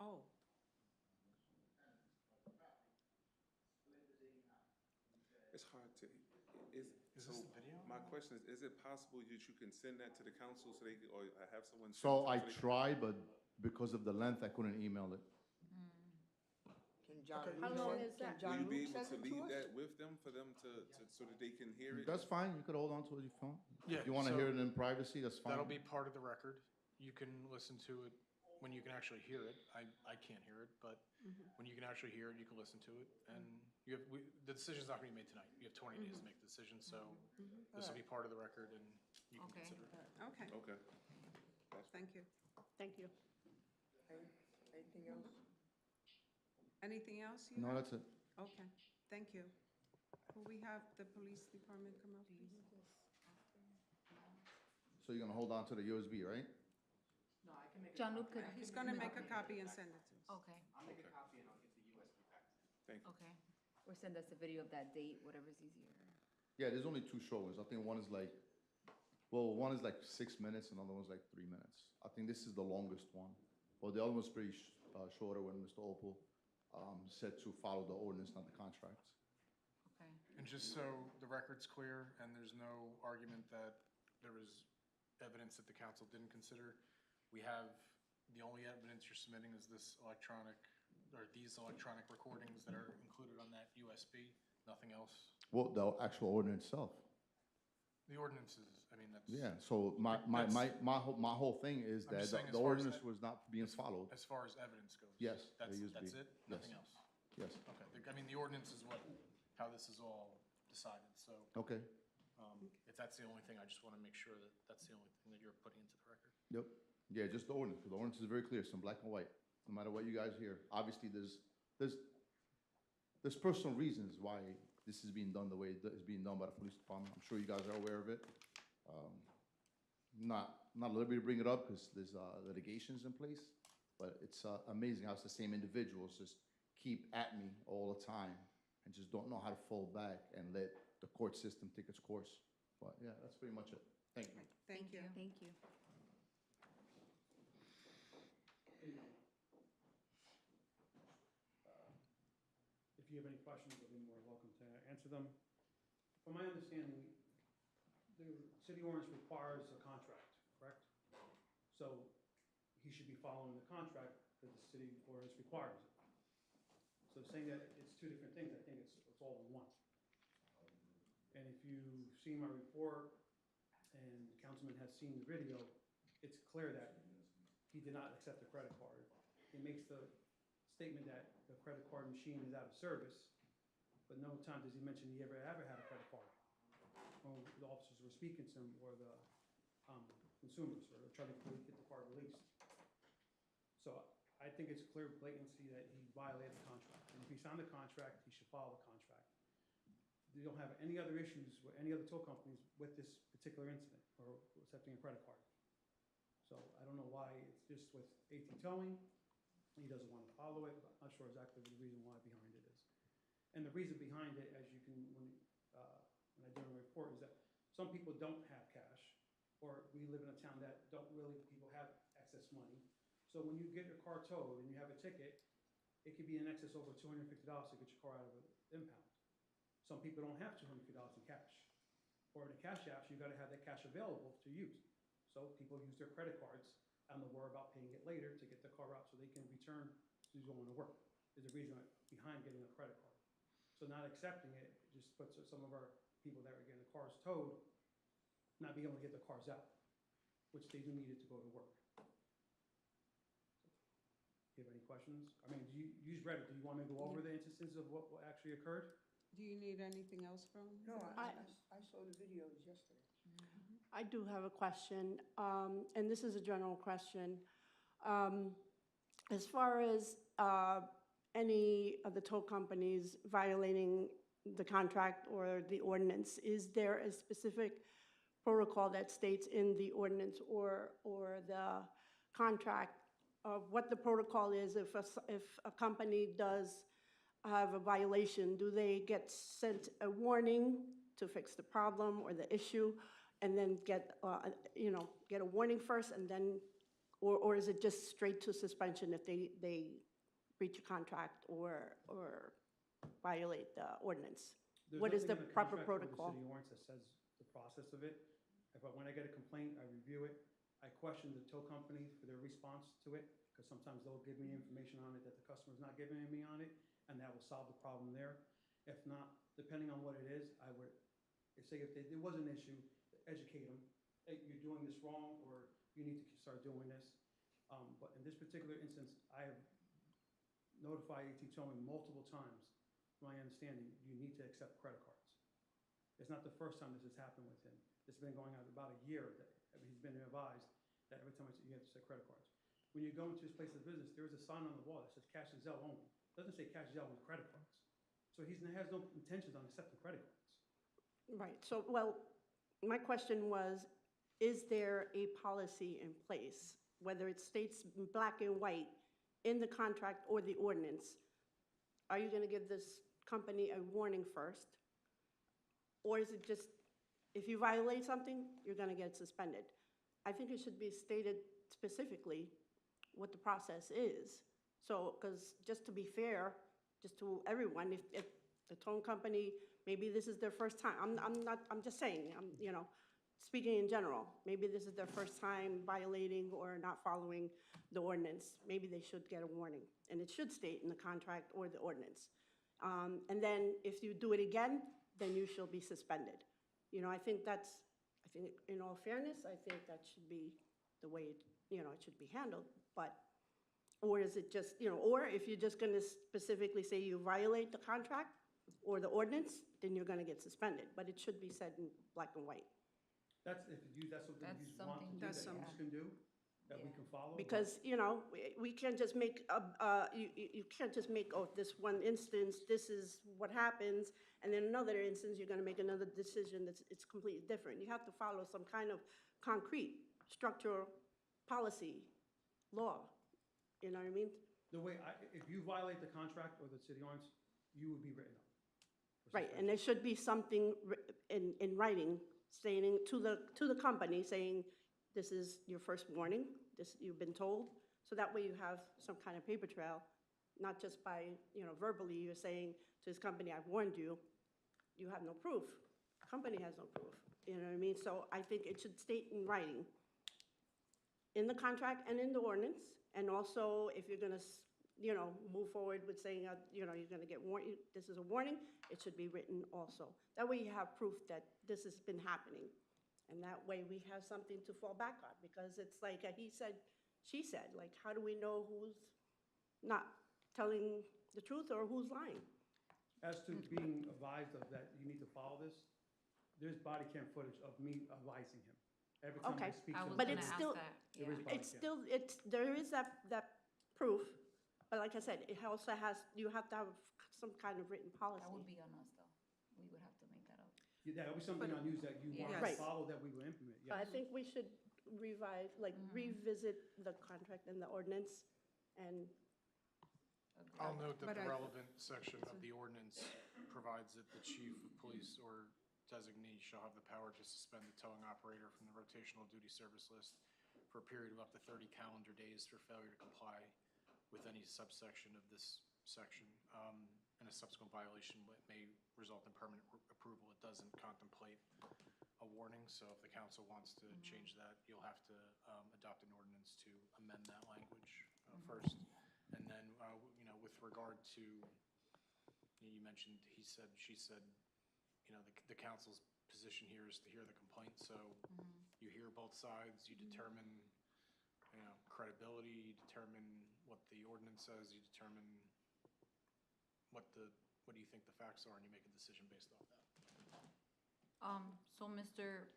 Oh, It's hard to, Is so this the video? my question is it possible that you can send that to the council so they can, or have someone? send So it I to they can- tried, but because of the length, I couldn't email it. Can John How Luke long send- is that? Can John Will you be Luke able send to it to leave us? that with them for them to, so that they can hear it? That's fine, you could hold on to it if you want. Yeah, If you want to so hear it in privacy, that's fine. That'll be part of the record. You can listen to it when you can actually hear it. I can't hear it, but when you can actually hear it, you can listen to it. And you have, the decision's not going to be made tonight. You have 20 days to make the decision, so this will be part of the record and you can Okay. consider it. okay, Okay. thank you. Thank you. Anything else? Anything else you No, have? that's it. Okay, thank you. Will we have the police department come up, please? So you're gonna hold on to the USB, right? John-Luc could. He's gonna make a copy and send it to us. Okay, I'll make a copy and I'll get the USB back to you. Thank you. okay. Or send us a video of that date, whatever's easier. Yeah, there's only two showings. I think one is like, well, one is like 6 minutes, another one's like 3 minutes. I think this is the longest one. Well, the other one's pretty shorter when Mr. Opal said to follow the ordinance, not the contracts. Okay. And just so the record's clear and there's no argument that there was evidence that the council didn't consider, we have, the only evidence you're submitting is this electronic, or these electronic recordings that are included on that USB, nothing else. Well, the actual ordinance itself. The ordinance is, I mean, that's. Yeah, so my whole thing is I'm that just saying the as far as ordinance that- was not being followed. As far as evidence goes. Yes, That's, the USB. that's it? Yes. Nothing else? Yes, Okay, I mean, the ordinance is what, how this is all decided, so, okay, if that's the only thing, I just want to make sure that that's the only thing that you're putting into the record. yep. Yeah, just the ordinance, because the ordinance is very clear, it's in black and white, no matter what you guys hear. Obviously, there's personal reasons why this is being done the way it's being done by the police department. I'm sure you guys are aware of it. Not at liberty to bring it up because there's litigations in place, but it's amazing how it's the same individuals just keep at me all the time and just don't know how to fall back and let the court system take its course. But yeah, that's pretty much it. Thank you. Thank you. Thank you. If you have any questions, I'll be more welcome to answer them. From my understanding, the city ordinance requires a contract, correct? So he should be following the contract because the city ordinance requires it. So saying that it's two different things, I think it's all in one. And if you've seen my report and the councilman has seen the video, it's clear that he did not accept a credit card. He makes the statement that the credit card machine is out of service, but no time does he mention he ever had a credit card. When the officers were speaking to him, or the consumers, or trying to get the card released. So I think it's clear blatantly that he violated the contract. And if he signed the contract, he should follow the contract. You don't have any other issues with any other tow companies with this particular incident, or accepting a credit card. So I don't know why it's just with AT Towing, he doesn't want to follow it, but I'm not sure exactly the reason why behind it is. And the reason behind it, as you can, when I did a report, is that some people don't have cash, or we live in a town that people have excess money. So when you get your car towed and you have a ticket, it could be in excess over $250 to get your car out of an impound. Some people don't have $250 in cash. Or in the cash apps, you gotta have that cash available to use. So people use their credit cards and they'll worry about paying it later to get the car out so they can return to going to work. Is the reason behind getting a credit card. So not accepting it just puts some of our people that are getting the cars towed, not being able to get the cars out, which they do need it to go to work. Do you have any questions? I mean, you just read it. Do you want me to go over the instances of what actually occurred? Do you need anything else from? No, I saw the videos yesterday. I do have a question, and this is a general question. As far as any of the tow companies violating the contract or the ordinance, is there a specific protocol that states in the ordinance or the contract of what the protocol is if a company does have a violation? Do they get sent a warning to fix the problem or the issue, and then get a warning first, and then, or is it just straight to suspension if they breach a contract or violate the ordinance? What is the proper protocol? There's nothing in the contract or the city ordinance that says the process of it. When I get a complaint, I review it. I question the tow company for their response to it, because sometimes they'll give me information on it that the customer's not giving me on it, and that will solve the problem there. If not, depending on what it is, I would say if there was an issue, educate them. Hey, you're doing this wrong, or you need to start doing this. But in this particular instance, I have notified AT Towing multiple times, from my understanding, you need to accept credit cards. It's not the first time this has happened with him. It's been going on about a year that he's been advised that every time you have to accept credit cards. When you go into his place of business, there is a sign on the wall that says cash and Zelle only. It doesn't say cash, Zelle, with credit cards. So he has no intentions on accepting credit cards. Right, so, well, my question was, is there a policy in place, whether it states in black and white in the contract or the ordinance? Are you gonna give this company a warning first? Or is it just, if you violate something, you're gonna get suspended? I think it should be stated specifically what the process is. So, because just to be fair, just to everyone, if the towing company, maybe this is their first time, I'm just saying, speaking in general, maybe this is their first time violating or not following the ordinance, maybe they should get a warning. And it should state in the contract or the ordinance. And then if you do it again, then you shall be suspended. I think in all fairness, I think that should be the way it should be handled. But, or is it just, or if you're just gonna specifically say you violate the contract or the ordinance, then you're gonna get suspended. But it should be said in black and white. That's something you want to do, that you can do, that we can follow. Because, we can't just make, you can't just make, oh, this one instance, this is what happens, and then another instance, you're gonna make another decision it's completely different. You have to follow some kind of concrete structural policy, law, you know what I mean? The way, if you violate the contract or the city ordinance, you would be written up. Right, and there should be something in writing stating to the company, saying, this is your first warning, this, you've been told, so that way you have some kind of paper trail, not just by, verbally, you're saying to this company, I've warned you, you have no proof. Company has no proof, you know what I mean? So I think it should state in writing, in the contract and in the ordinance, and also if you're gonna, move forward with saying, you're gonna get warned, this is a warning, it should be written also. That way you have proof that this has been happening. And that way we have something to fall back on, because it's like he said, she said, like, how do we know who's not telling the truth or who's lying? As to being advised of that, you need to follow this, there's body cam footage of me advising him. Every time I speak to him. But it's still, there is body cam. there is that proof, but like I said, it also has, you have to have some kind of written policy. That would be on us, though. We would have to make that up. Yeah, that would be something on you that you want to Right. follow, that we will implement, yes. I think we should revisit the contract and the ordinance, and I'll note that But the I- relevant section of the ordinance provides that the chief of police or designee shall have the power to suspend the towing operator from the rotational duty service list for a period of up to 30 calendar days for failure to comply with any subsection of this section. And a subsequent violation may result in permanent approval. It doesn't contemplate a warning, so if the council wants to change that, you'll have to adopt an ordinance to amend that language first. And then, with regard to, you mentioned, he said, she said, the council's position here is to hear the complaint, so you hear both sides, you determine, credibility, you determine what the ordinance says, you determine what do you think the facts are, and you make a decision based off that. So Mr.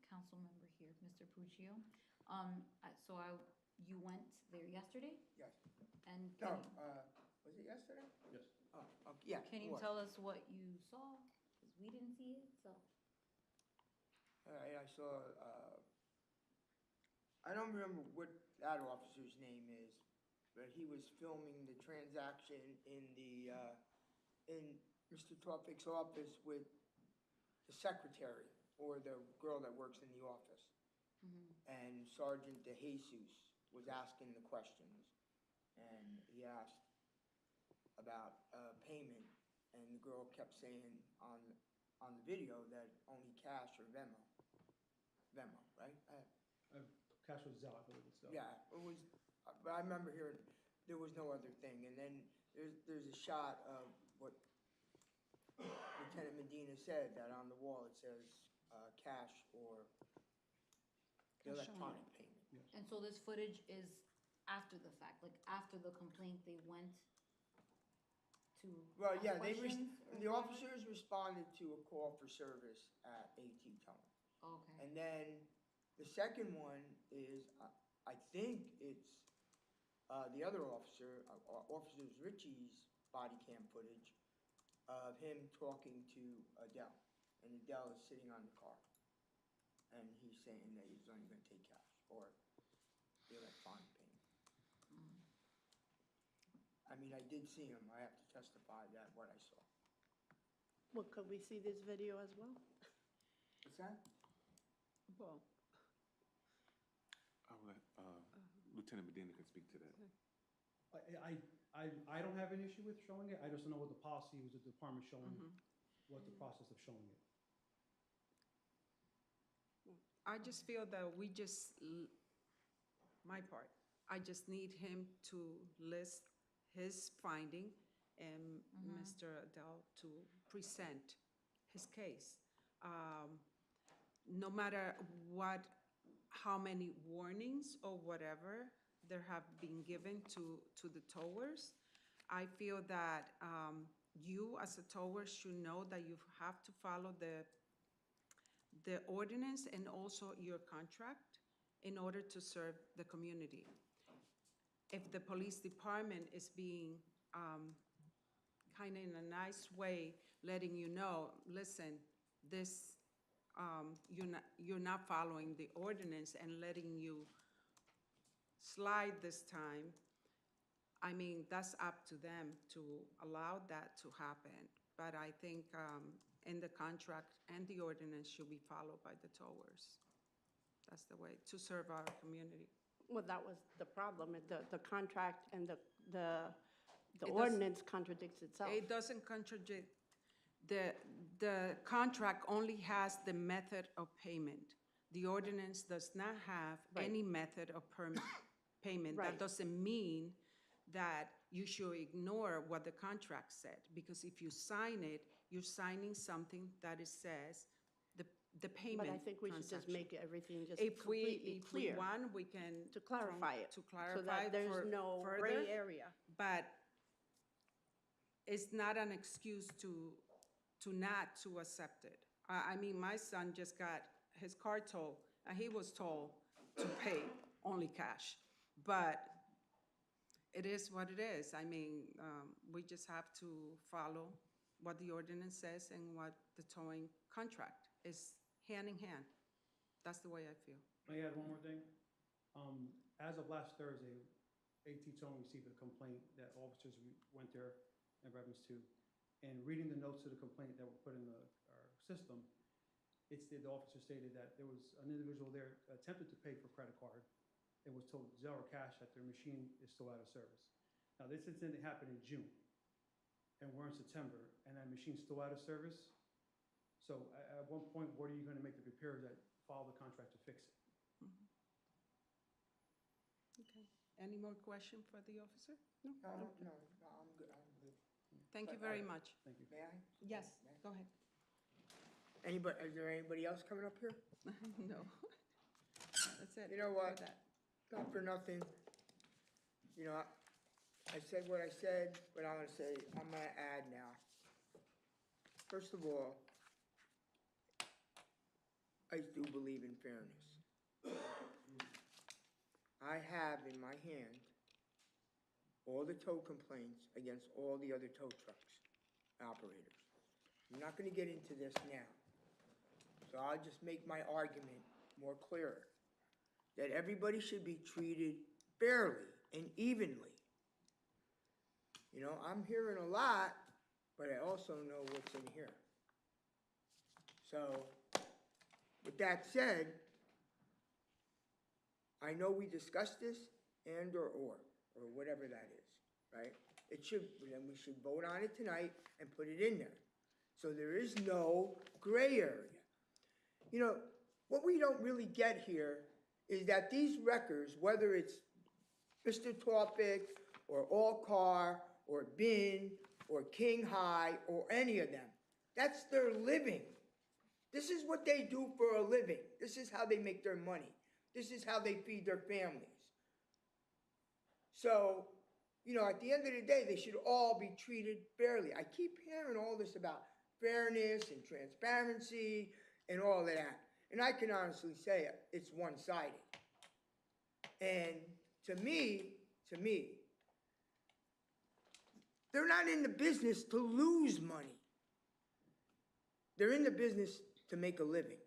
Council Member here, Mr. Puccio, you went there yesterday? Yes. And No, yesterday? Yes. Oh, okay, yeah. Can it you was. tell us what you saw? Because we didn't see it, so. All right, I saw, I don't remember what that officer's name is, but he was filming the transaction in in Mr. Tawfik's office with the secretary or the girl that works in the office. And Sergeant DeJesus was asking the questions, and he asked about payment, and the girl kept saying on the video that only cash or Venmo, right? Cash was Zelle, I believe it's Zelle. Yeah, it was, but I remember hearing there was no other thing, and then there's a shot of what Lieutenant Medina said, that on the wall it says cash or electronic payment. And so this footage is after the fact, like after the complaint, they went to Well, ask yeah, questions or the whatever? officers responded to a call for service at AT Tone. Okay. And then the second one is, I think it's the other officer, Officer Ritchie's body cam footage of him talking to Adele. And Adele is sitting on the car. And he's saying that he's only going to take cash or the electronic payment. I mean, I did see him. I have to testify that what I saw. Well, could we see this video as well? What's that? Well, I'll let, Lieutenant Medina can speak to that. I don't have an issue with showing it, I just don't know what the policy was, the department showing, what the process of showing it. I just feel that we just, my part, I just need him to list his finding and Mr. Adele to present his case. No matter what, how many warnings or whatever there have been given to the towers, I feel that you as a tower should know that you have to follow the ordinance and also your contract in order to serve the community. If the police department is being kind of in a nice way, letting you know, listen, this, you're not following the ordinance and letting you slide this time, I mean, that's up to them to allow that to happen. But I think in the contract and the ordinance should be followed by the towers. That's the way to serve our community. well, that was the problem, the contract and the does- ordinance contradicts itself. It doesn't contradict, the contract only has the method of payment. The ordinance does not have Right. any method of payment. That Right. doesn't mean that you should ignore what the contract said, because if you sign it, you're signing something that it says the payment But I think we should just transaction. make everything just If we completely clear. want, we can. To clarify it, To so clarify that there's for no further, gray area. but it's not an excuse to not to accept it. I mean, my son just got his car towed, and he was told to pay only cash. But it is what it is. I mean, we just have to follow what the ordinance says and what the towing contract is, hand in hand. That's the way I feel. May I add one more thing? As of last Thursday, AT Tone received a complaint that officers went there in reference to. And reading the notes of the complaint that were put in our system, the officer stated that there was an individual there attempted to pay for credit card and was told Zelle or cash that their machine is still out of service. Now, this incident happened in June, and we're in September, and that machine's still out of service. So at one point, what are you going to make the repairs that follow the contract to fix it? Okay. Any more question for the officer? No, I'm good, I'm good. Thank you very much. Thank you. May I? Yes, go ahead. Anybody, is there anybody else coming up here? No. That's it. You know for what? that. Not for nothing. You know, I said what I said, but I'm gonna add now. First of all, I do believe in fairness. I have in my hand all the tow complaints against all the other tow trucks operators. I'm not gonna get into this now. So I'll just make my argument more clearer. That everybody should be treated fairly and evenly. You know, I'm hearing a lot, but I also know what's in here. So, with that said, I know we discussed this and or whatever that is, right? It should, then we should vote on it tonight and put it in there. So there is no gray area. You know, what we don't really get here is that these wreckers, whether it's Mr. Topic or All Car or Bin or King High or any of them, that's their living. This is what they do for a living. This is how they make their money. This is how they feed their families. So, you know, at the end of the day, they should all be treated fairly. I keep hearing all this about fairness and transparency and all of that. And I can honestly say it's one-sided. And to me, they're not in the business to lose money. They're in the business to make a living.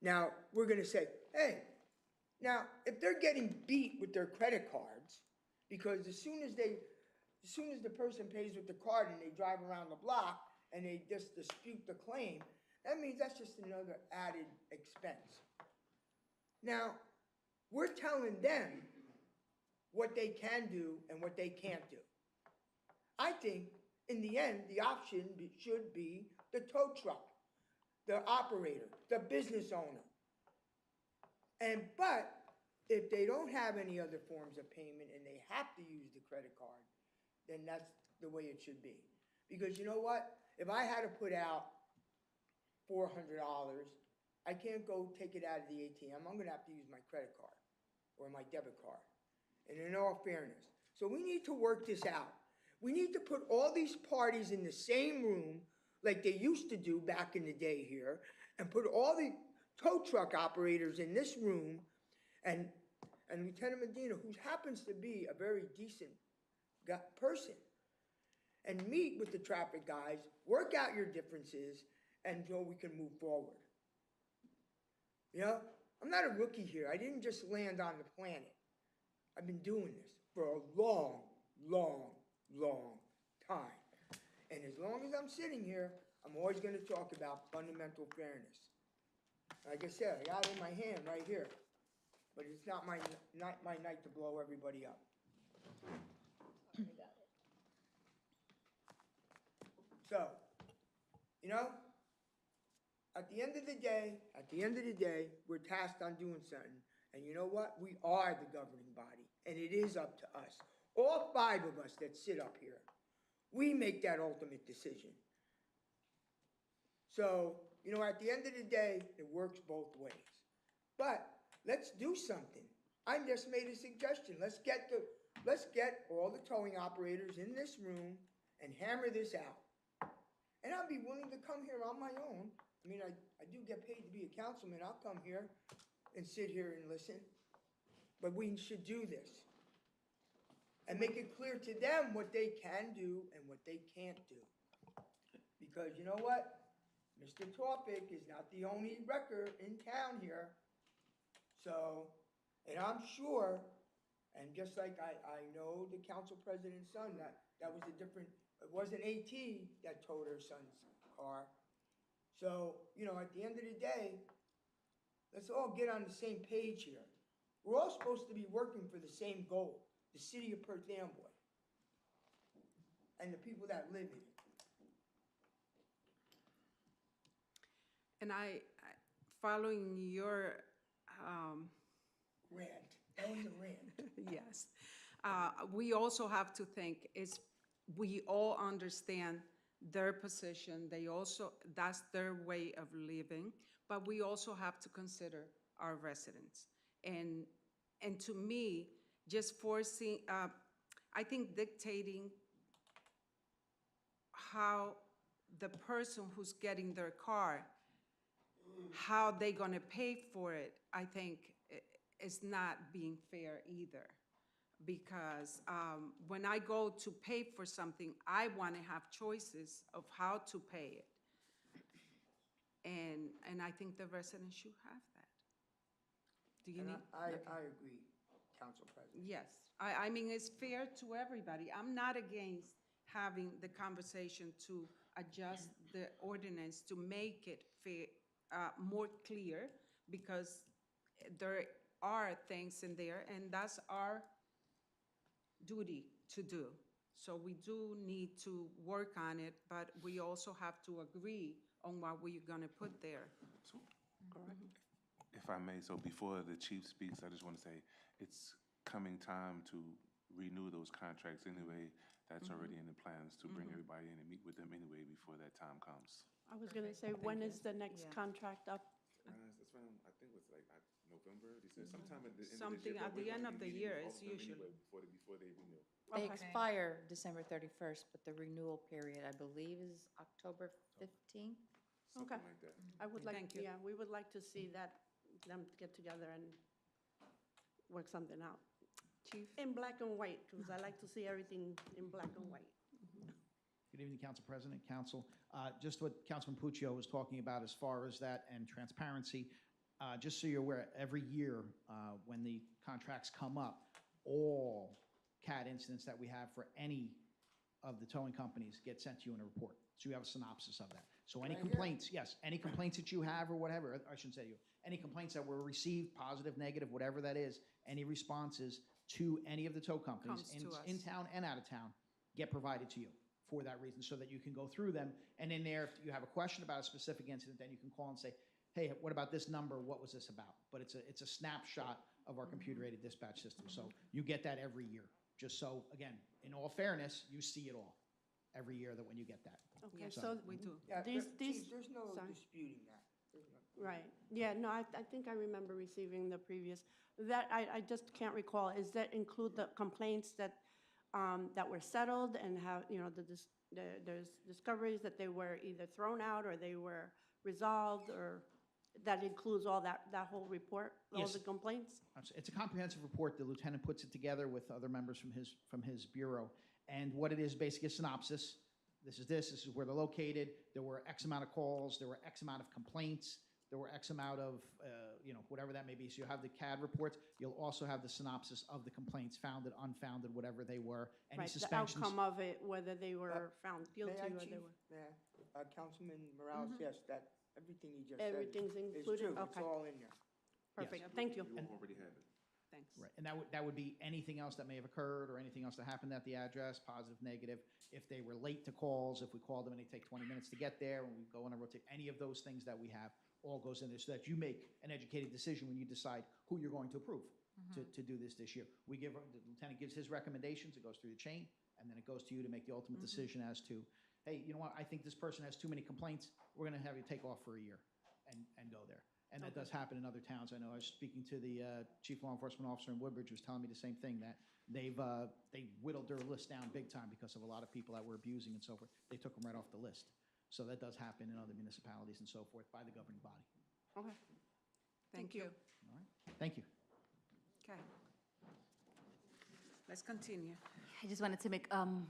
Now, we're gonna say, hey, now, if they're getting beat with their credit cards, because as soon as the person pays with the card and they drive around the block and they just dispute the claim, that means that's just another added expense. Now, we're telling them what they can do and what they can't do. I think, in the end, the option should be the tow truck, the operator, the business owner. But if they don't have any other forms of payment and they have to use the credit card, then that's the way it should be. Because you know what? If I had to put out $400, I can't go take it out of the ATM. I'm gonna have to use my credit card or my debit card. And in all fairness. So we need to work this out. We need to put all these parties in the same room like they used to do back in the day here, and put all the tow truck operators in this room, and Lieutenant Medina, who happens to be a very decent person, and meet with the traffic guys, work out your differences, and so we can move forward. You know, I'm not a rookie here. I didn't just land on the planet. I've been doing this for a long, long, long time. And as long as I'm sitting here, I'm always going to talk about fundamental fairness. Like I said, I got it in my hand right here. But it's not my night to blow everybody up. So, you know, at the end of the day, we're tasked on doing something. And you know what? We are the governing body. And it is up to us. All 5 of us that sit up here. We make that ultimate decision. So, you know, at the end of the day, it works both ways. But let's do something. I just made a suggestion. Let's get all the towing operators in this room and hammer this out. And I'll be willing to come here on my own. I mean, I do get paid to be a councilman. I'll come here and sit here and listen. But we should do this. And make it clear to them what they can do and what they can't do. Because you know what? Mr. Topic is not the only wrecker in town here. So, and I'm sure, and just like I know the council president's son, that was a different, it wasn't AT that towed her son's car. So, you know, at the end of the day, let's all get on the same page here. We're all supposed to be working for the same goal. The city of Perth Amboy, and the people that live in it. And following your Rant. That was a rant. yes, we also have to think we all understand their position. That's their way of living, but we also have to consider our residents. And to me, just forcing, I think dictating how the person who's getting their car, how they gonna pay for it, I think is not being fair either. because when I go to pay for something, I want to have choices of how to pay it. And I think the residents should have that. Do you And need? I agree, Council President. Yes, I mean, it's fair to everybody. I'm not against having the conversation to adjust the ordinance to make it fair, more clear, because there are things in there, and that's our duty to do. So we do need to work on it, but we also have to agree on what we're gonna put there. So, if I may, so before the chief speaks, I just want to say, it's coming time to renew those contracts anyway. That's already in the plans to bring everybody in and meet with them anyway before that time comes. I was gonna say, when is the next contract up? That's when, I think it was like November, December, sometime at the end of this year. Something but at the we're end gonna of be the meeting year with all is of them usually. anyway Before they renew. They Okay. expire December 31st, but the renewal period, I believe, is October 15th. Something like that. I would like, Thank you. yeah, we would like to see that, them get together and work something out. Chief? In black and white, because I like to see everything in black and white. Good evening, Council President, Council. Just what Councilman Puccio was talking about as far as that and transparency, just so you're aware, every year when the contracts come up, all CAD incidents that we have for any of the towing companies get sent to you in a report. So you have a synopsis of that. So any complaints, yes, any complaints that you have or whatever, I shouldn't say you, any complaints that were received, positive, negative, whatever that is, any responses to any of the tow companies Comes to us. in town and out of town get provided to you for that reason, so that you can go through them. And in there, if you have a question about a specific incident, then you can call and say, hey, what about this number? What was this about? But it's a snapshot of our computer-aided dispatch system. So you get that every year. Just so, again, in all fairness, you see it all every year that when you get that. Okay, Yes, so we do. Yeah, These- Chief, there's no sorry. disputing that. There's no- Right, yeah, no, I think I remember receiving the previous, that, I just can't recall, is that include the complaints that, that were settled and have, you know, there's discoveries that they were either thrown out or they were resolved, or that includes all that whole report, all Yes. the complaints? It's a comprehensive report. The lieutenant puts it together with other members from his bureau. And what it is, basically a synopsis. This is where they're located. There were X amount of calls. There were X amount of complaints. There were X amount of, whatever that may be. So you have the CAD reports. You'll also have the synopsis of the complaints, founded, unfounded, whatever they were. Any Right, the suspensions. outcome of it, whether they were found guilty May I, or Chief? they were, May I? Councilman Morales, yes, that, everything he just said. everything's is included? true. It's Okay, all in there. perfect, thank you. You already have it. Thanks. Right, and that would be anything else that may have occurred or anything else that happened at the address, positive, negative. If they were late to calls, if we called them and they take 20 minutes to get there, and we go on a rotate, any of those things that we have all goes in there, so that you make an educated decision when you decide who you're going to approve to do this year. The lieutenant gives his recommendations, it goes through the chain, and then it goes to you to make the ultimate decision as to, hey, you know what, I think this person has too many complaints, we're gonna have you take off for a year and go there. And that does happen in other towns. I know I was speaking to the chief law enforcement officer in Woodbridge, who was telling me the same thing, that they whittled their list down big time because of a lot of people that were abusing and so forth. They took them right off the list. So that does happen in other municipalities and so forth by the governing body. Okay. Thank you. All right? Thank you. Okay. Let's continue. I just wanted to make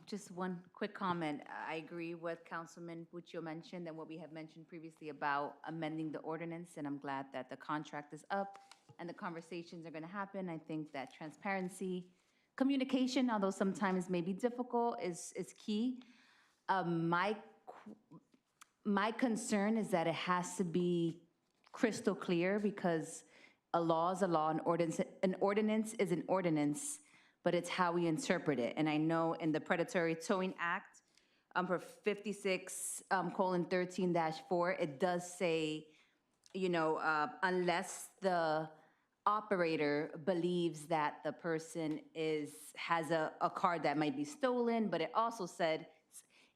just one quick comment. I agree with Councilman Puccio mentioned and what we have mentioned previously about amending the ordinance, and I'm glad that the contract is up and the conversations are going to happen. I think that transparency, communication, although sometimes may be difficult, is key. My concern is that it has to be crystal clear, because a law is a law, an ordinance is an ordinance, but it's how we interpret it. And I know in the Predatory Towing Act, for 56:13-4, it does say, unless the operator believes that the person has a car that might be stolen, but it also said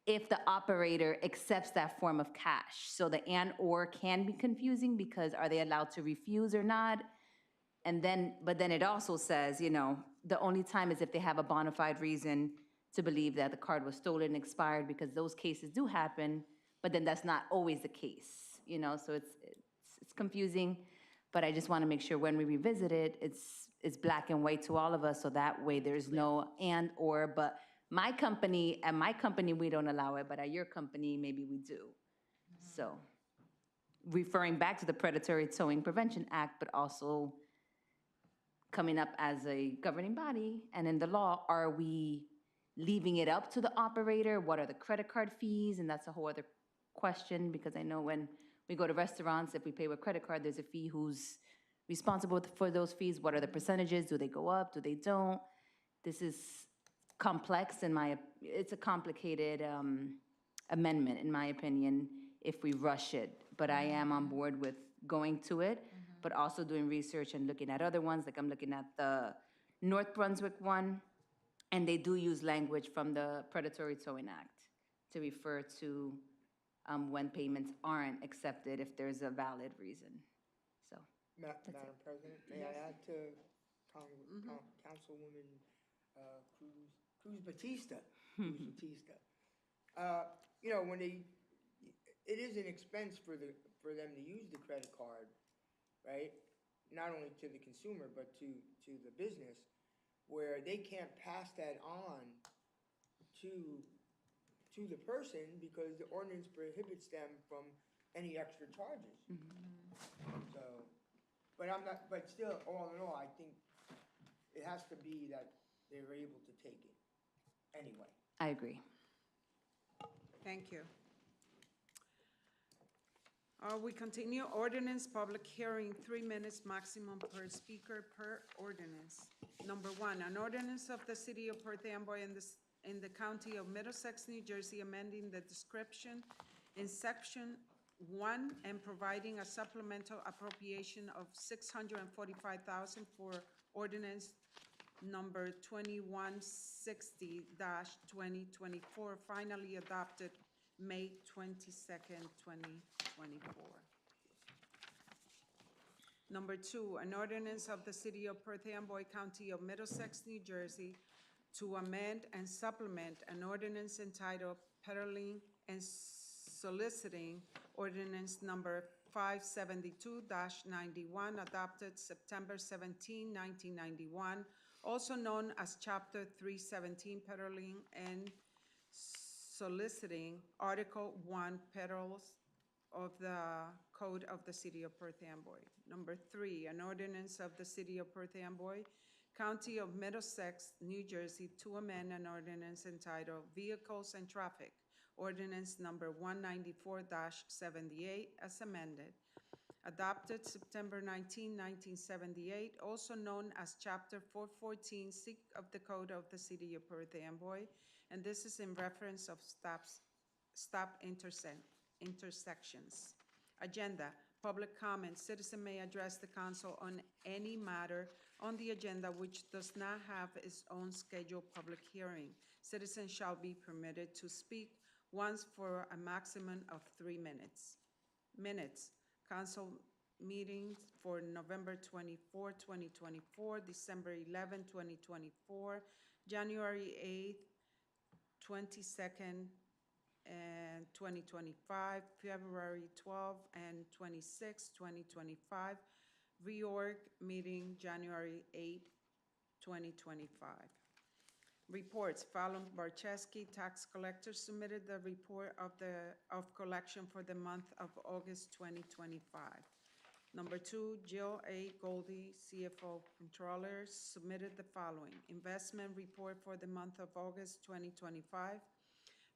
if the operator accepts that form of cash. So the and/or can be confusing, because are they allowed to refuse or not? But then it also says, the only time is if they have a bona fide reason to believe that the card was stolen and expired, because those cases do happen, but then that's not always the case, so it's confusing. But I just want to make sure when we revisit it, it's black and white to all of us, so that way there's no and or, but at my company, we don't allow it, but at your company, maybe we do. So, referring back to the Predatory Towing Prevention Act, but also coming up as a governing body, and in the law, are we leaving it up to the operator? What are the credit card fees? And that's a whole other question, because I know when we go to restaurants, if we pay with credit card, there's a fee. Who's responsible for those fees? What are the percentages? Do they go up? Do they don't? This is complex it's a complicated amendment, in my opinion, if we rush it. But I am on board with going to it, but also doing research and looking at other ones. Like I'm looking at the North Brunswick one, and they do use language from the Predatory Towing Act to refer to when payments aren't accepted if there's a valid reason. So, Madam President, may I add to Councilwoman Cruz Batista? Cruz Batista. You know, it is an expense for them to use the credit card, right? Not only to the consumer, but to the business, where they can't pass that on to the person because the ordinance prohibits them from any extra charges. So, but still, all in all, I think it has to be that they're able to take it anyway. I agree. Thank you. We continue ordinance public hearing, 3 minutes maximum per speaker per ordinance. Number 1, an ordinance of the city of Perth Amboy in the county of Middlesex, New Jersey, amending the description in section 1 and providing a supplemental appropriation of $645,000 for ordinance number 2160-2024, finally adopted May 22nd, 2024. Number 2, an ordinance of the city of Perth Amboy, county of Middlesex, New Jersey, to amend and supplement an ordinance entitled Peddling and Soliciting, ordinance number 572-91, adopted September 17, 1991, also known as Chapter 317, Peddling and Soliciting, Article 1, Peddles of the Code of the City of Perth Amboy. Number 3, an ordinance of the City of Perth Amboy, County of Middlesex, New Jersey, to amend an ordinance entitled Vehicles and Traffic, ordinance number 194-78, as amended, adopted September 19, 1978, also known as Chapter 414, C of the Code of the City of Perth Amboy, and this is in reference of stop intersections. Agenda, public comment. Citizen may address the council on any matter on the agenda which does not have its own scheduled public hearing. Citizens shall be permitted to speak once for a maximum of 3 minutes. Minutes, council meetings for November 24, 2024, December 11, 2024, January 8th, 22nd, and 2025, February 12 and 26, 2025, reorg meeting January 8, 2025. Reports, Fallon Barczewski, tax collector, submitted the report of collection for the month of August 2025. Number 2, Jill A. Goldie, CFO Controller, submitted the following: investment report for the month of August 2025,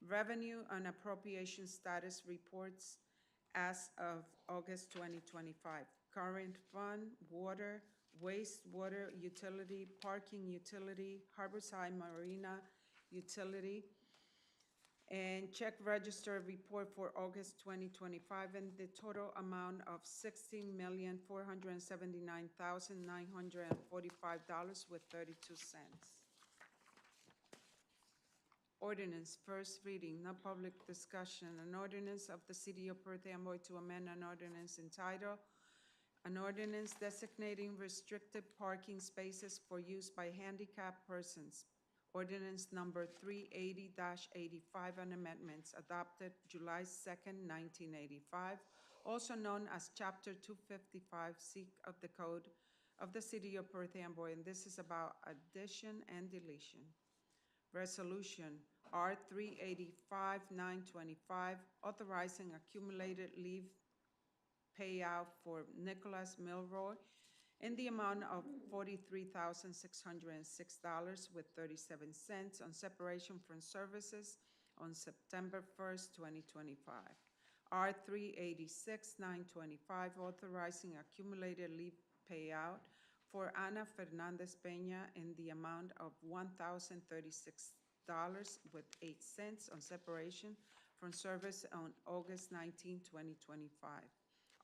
revenue and appropriation status reports as of August 2025, current fund, water, wastewater utility, parking utility, Harborside Marina utility, and check register report for August 2025, and the total amount of $16,479,945.32. Ordinance, first reading, no public discussion. An ordinance of the City of Perth Amboy to amend an ordinance entitled, an ordinance designating restricted parking spaces for use by handicapped persons. Ordinance number 380-85 and amendments adopted July 2nd, 1985, also known as Chapter 255 C of the Code of the City of Perth Amboy, and this is about addition and deletion. Resolution R-385-925, authorizing accumulated leave payout for Nicholas Milroy in the amount of $43,606.37 on separation from services on September 1st, 2025. R-386-925, authorizing accumulated leave payout for Ana Fernandez Peña in the amount of $1,036.08 on separation from service on August 19, 2025.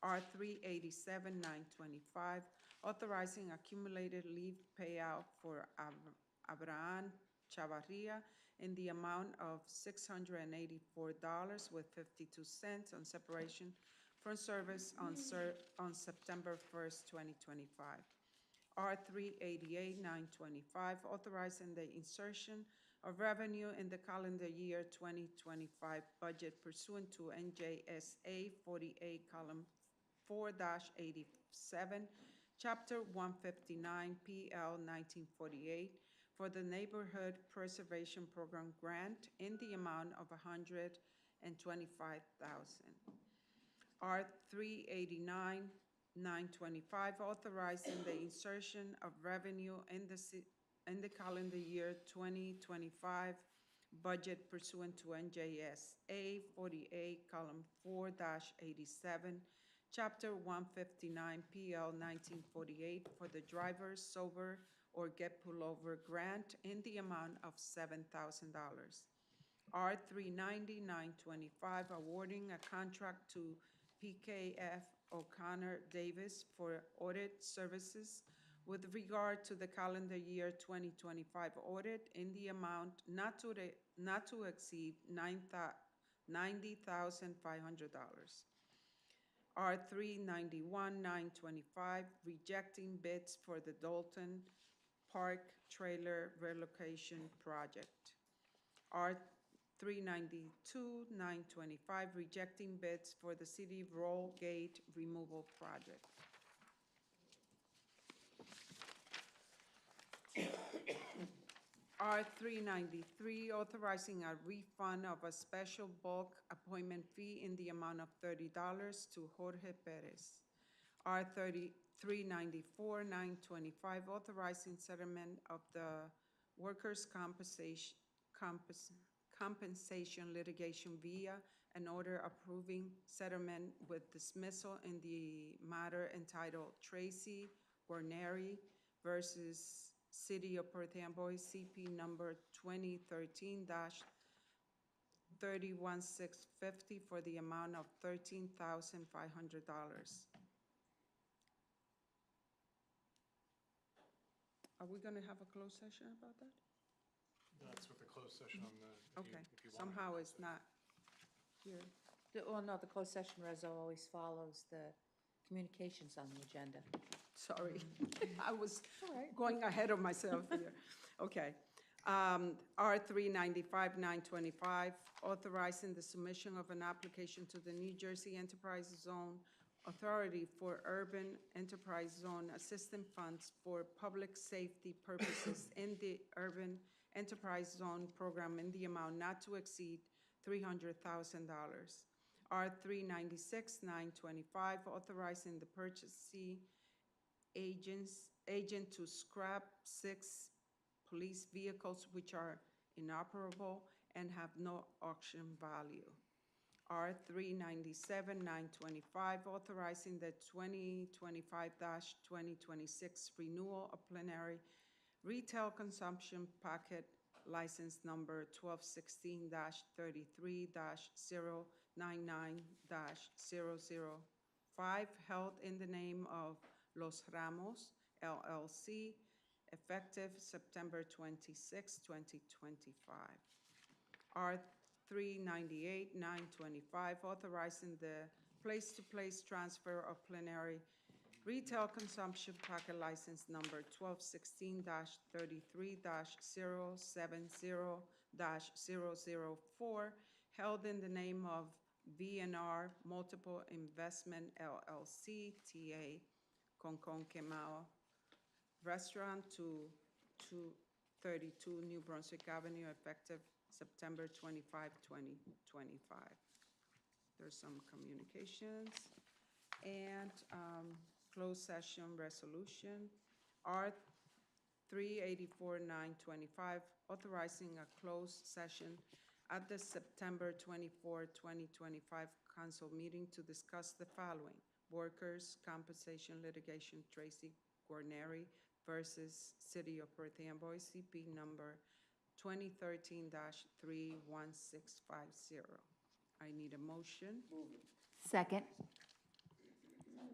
R-387-925, authorizing accumulated leave payout for Abraham Chavarria in the amount of $684.52 on separation from service on September 1st, 2025. R-388-925, authorizing the insertion of revenue in the calendar year 2025 budget pursuant to NJSA 48, column 4-87, Chapter 159, PL 1948, for the Neighborhood Preservation Program grant in the amount of $125,000. R-389-925, authorizing the insertion of revenue in the calendar year 2025 budget pursuant to NJSA 48, column 4-87, Chapter 159, PL 1948, for the driver sober or get pullover grant in the amount of $7,000. R-390-925, awarding a contract to PKF O'Connor Davis for audit services with regard to the calendar year 2025 audit in the amount not to exceed $90,500. R-391-925, rejecting bids for the Dalton Park Trailer Relocation Project. R-392-925, rejecting bids for the City Roll Gate Removal Project. R-393, authorizing a refund of a special bulk appointment fee in the amount of $30 to Jorge Perez. R-394-925, authorizing settlement of the workers' compensation litigation via an order approving settlement with dismissal in the matter entitled Tracy Guarneri versus City of Perth Amboy, CP number 2013-31650 for the amount of $13,500. Are we going to have a closed session about that? That's with the closed session on the, Okay, if you want. somehow it's not here. Well, no, the closed session resolution always follows the communications on the agenda. Sorry, I was All right. going ahead of myself here. Okay. R-395-925, authorizing the submission of an application to the New Jersey Enterprise Zone Authority for Urban Enterprise Zone Assistance Funds for public safety purposes in the Urban Enterprise Zone Program in the amount not to exceed $300,000. R-396-925, authorizing the purchasing agent to scrap 6 police vehicles which are inoperable and have no auction value. R-397-925, authorizing the 2025-2026 renewal of plenary retail consumption packet license number 1216-33-099-005, held in the name of Los Ramos LLC, effective September 26, 2025. R-398-925, authorizing the place-to-place transfer of plenary retail consumption packet license number 1216-33-070-004, held in the name of VNR Multiple Investment LLC, TA Concon Quemao, Restaurant to 232 New Brunswick Avenue, effective September 25, 2025. There's some communications. And closed session resolution, R 384-925, authorizing a closed session at the September 24, 2025 council meeting to discuss the following: workers' compensation litigation, Tracy Guarneri versus City of Perth Amboy, CP number 2013-31650. I need a motion. Second?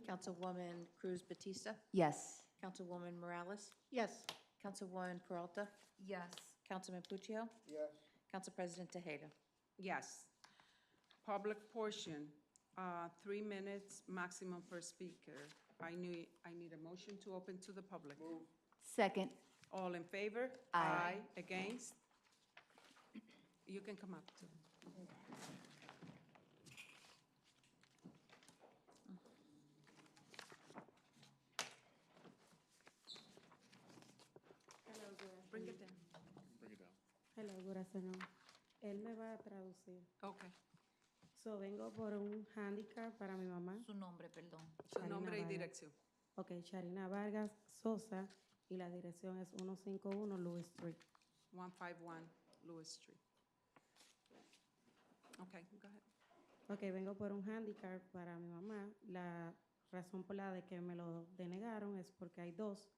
Councilwoman Cruz Batista, Yes. Councilwoman Morales, Yes. Councilwoman Peralta, Yes. Councilman Puccio, Yes. Council President Tejeda. Yes. Public portion, 3 minutes maximum per speaker. I need a motion to open to the public. Second? All in favor? Aye. Against? You can come up too. Bring it down. Hello, good afternoon. Él me va a traducir. Okay. So, vengo por un handicap para mi mamá. Su nombre, perdón. Su nombre y Vargas. dirección. Ok, Charina Vargas Sosa, y la dirección es 151 Louis Street. 151 Lewis Street. Okay, go ahead. Ok, vengo por un handicap para mi mamá. La razón por la de que me lo denegaron es porque hay dos,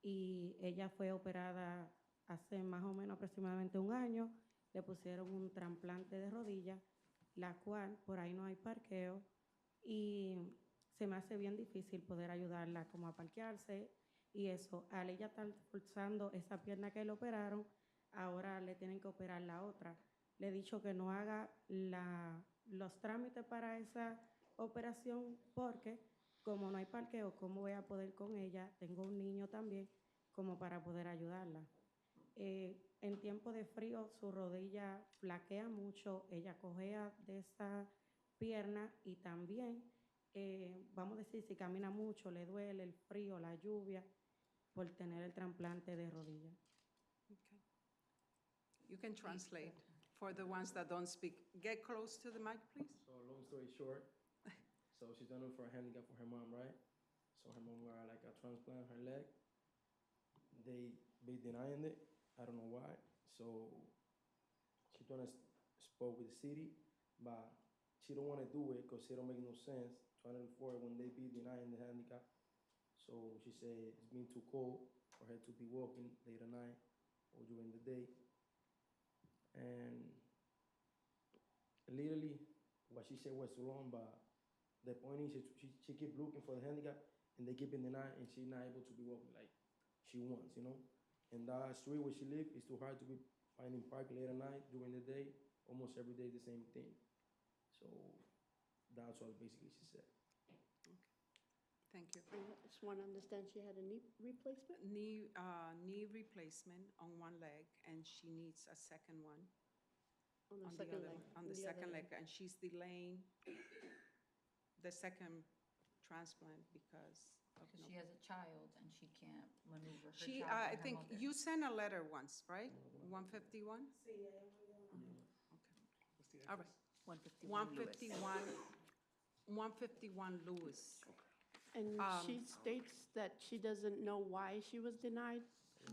y ella fue operada hace más o menos aproximadamente un año. Le pusieron un trasplante de rodilla, la cual por ahí no hay parqueo, y se me hace bien difícil poder ayudarla como a parquearse y eso. Al ella estar forzando esa pierna que le operaron, ahora le tienen que operar la otra. Le he dicho que no haga los trámites para esa operación porque como no hay parqueo, ¿cómo voy a poder con ella? Tengo un niño también como para poder ayudarla. En tiempo de frío su rodilla flaquea mucho, ella cojea de esa pierna y también, vamos a decir, si camina mucho, le duele el frío, la lluvia, por tener el trasplante de rodilla. Okay. You can translate for the ones that don't speak. Get close to the mic, please. So long story short, so she's done it for a handicap for her mom, right? So her mom got like a transplant on her leg. They denying it. I don't know why. So she done spoke with the city, but she don't want to do it because it don't make no sense trying to afford when they be denying the handicap. So she said it's been too cold for her to be walking late at night or during the day. And literally, what she said was too long, but the point is she keep looking for the handicap and they keep denying, and she's not able to be walking like she wants, you know? And that street where she lives is too hard to be finding park late at night, during the day, almost every day the same thing. So that's what basically she said. Thank you. I just want to understand, she had a knee replacement? Knee replacement on one leg, and she needs a second one On the on the second other, leg. on the second leg, and she's delaying the second transplant because of Because no. she has a child and she can't maneuver her She, child. I by her think mother. you sent a letter once, right? 151? Okay. All right. 151 151 Lewis. And she states that she doesn't know why she was denied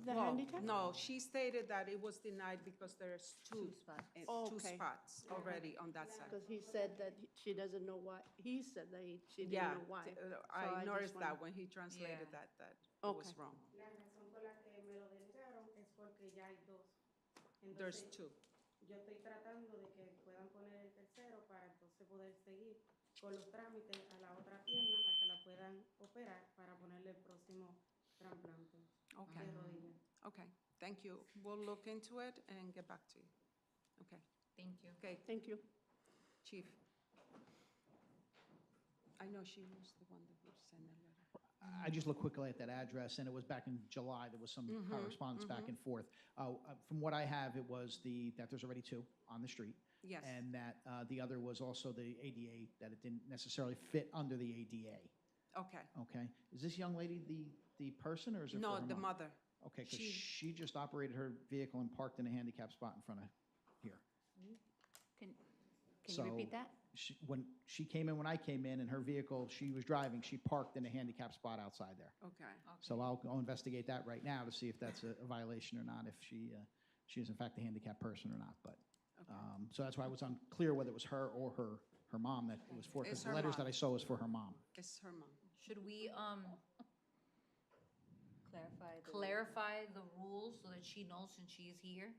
the Well, handicap? no, she stated that it was denied because there's two spots. two Okay. spots already on that side. Because he said that she doesn't know why, he said that she didn't Yeah, know why. I I noticed just that wanna- when he translated Yeah. that it was Okay. wrong. La razón por la que me lo denegaron es porque ya hay dos. There's Entonces, two. yo estoy tratando de que puedan poner el tercero para entonces poder seguir con los trámites a la otra pierna, a que la puedan operar para ponerle el próximo trasplante Okay. de rodilla. Okay, thank you. We'll look into it and get back to you. Okay, Thank you. okay, Thank you. Chief. I know she was the one that would send a letter. I just looked quickly at that address, and it was back in July. There was some correspondence back and forth. From what I have, it was that there's already two on the street. Yes. And that the other was also the ADA, that it didn't necessarily fit under the ADA. Okay. Okay? Is this young lady the person, or is it for No, her the mom? mother. Okay, because she- she just operated her vehicle and parked in a handicap spot in front of here. Can you repeat So- that? When she came in, when I came in, and her vehicle, she was driving, she parked in a handicap spot outside there. Okay. So I'll go investigate that right now to see if that's a violation or not, if she is in fact a handicapped person or not, but, so that's why I was unclear whether it was her or her mom that it was for, because It's the her letters mom. that I saw was for her mom. It's her mom. Should we, Clarify clarify the rules so that she knows since she is here?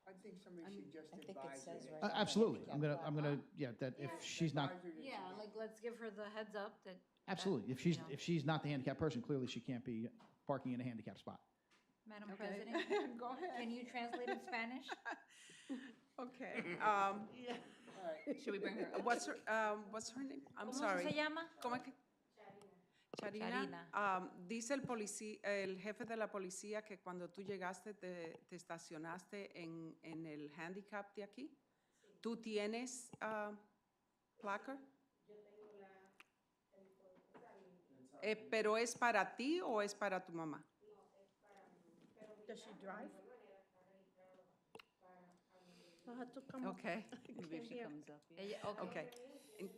I think somebody should just I think it advise says her. right Absolutely, I'm gonna, yeah, that if she's not, Advise her that Yeah, like, let's give her the heads up that. absolutely, if you know. she's not the handicapped person, clearly she can't be parking in a handicapped spot. Madam Okay. President, Go ahead. can you translate in Spanish? Okay. Should we bring her up? What's her name? I'm ¿Cómo sorry. se llama? ¿Cómo es que? Charina. Charina. Dice el jefe de la policía que cuando tú llegaste te estacionaste en el handicap de aquí. ¿Tú tienes placa? ¿Pero es para ti o es para tu mamá? Does she drive? I had to come up. Okay, I Maybe if can't she hear. comes up. Yeah. Ella, okay. okay.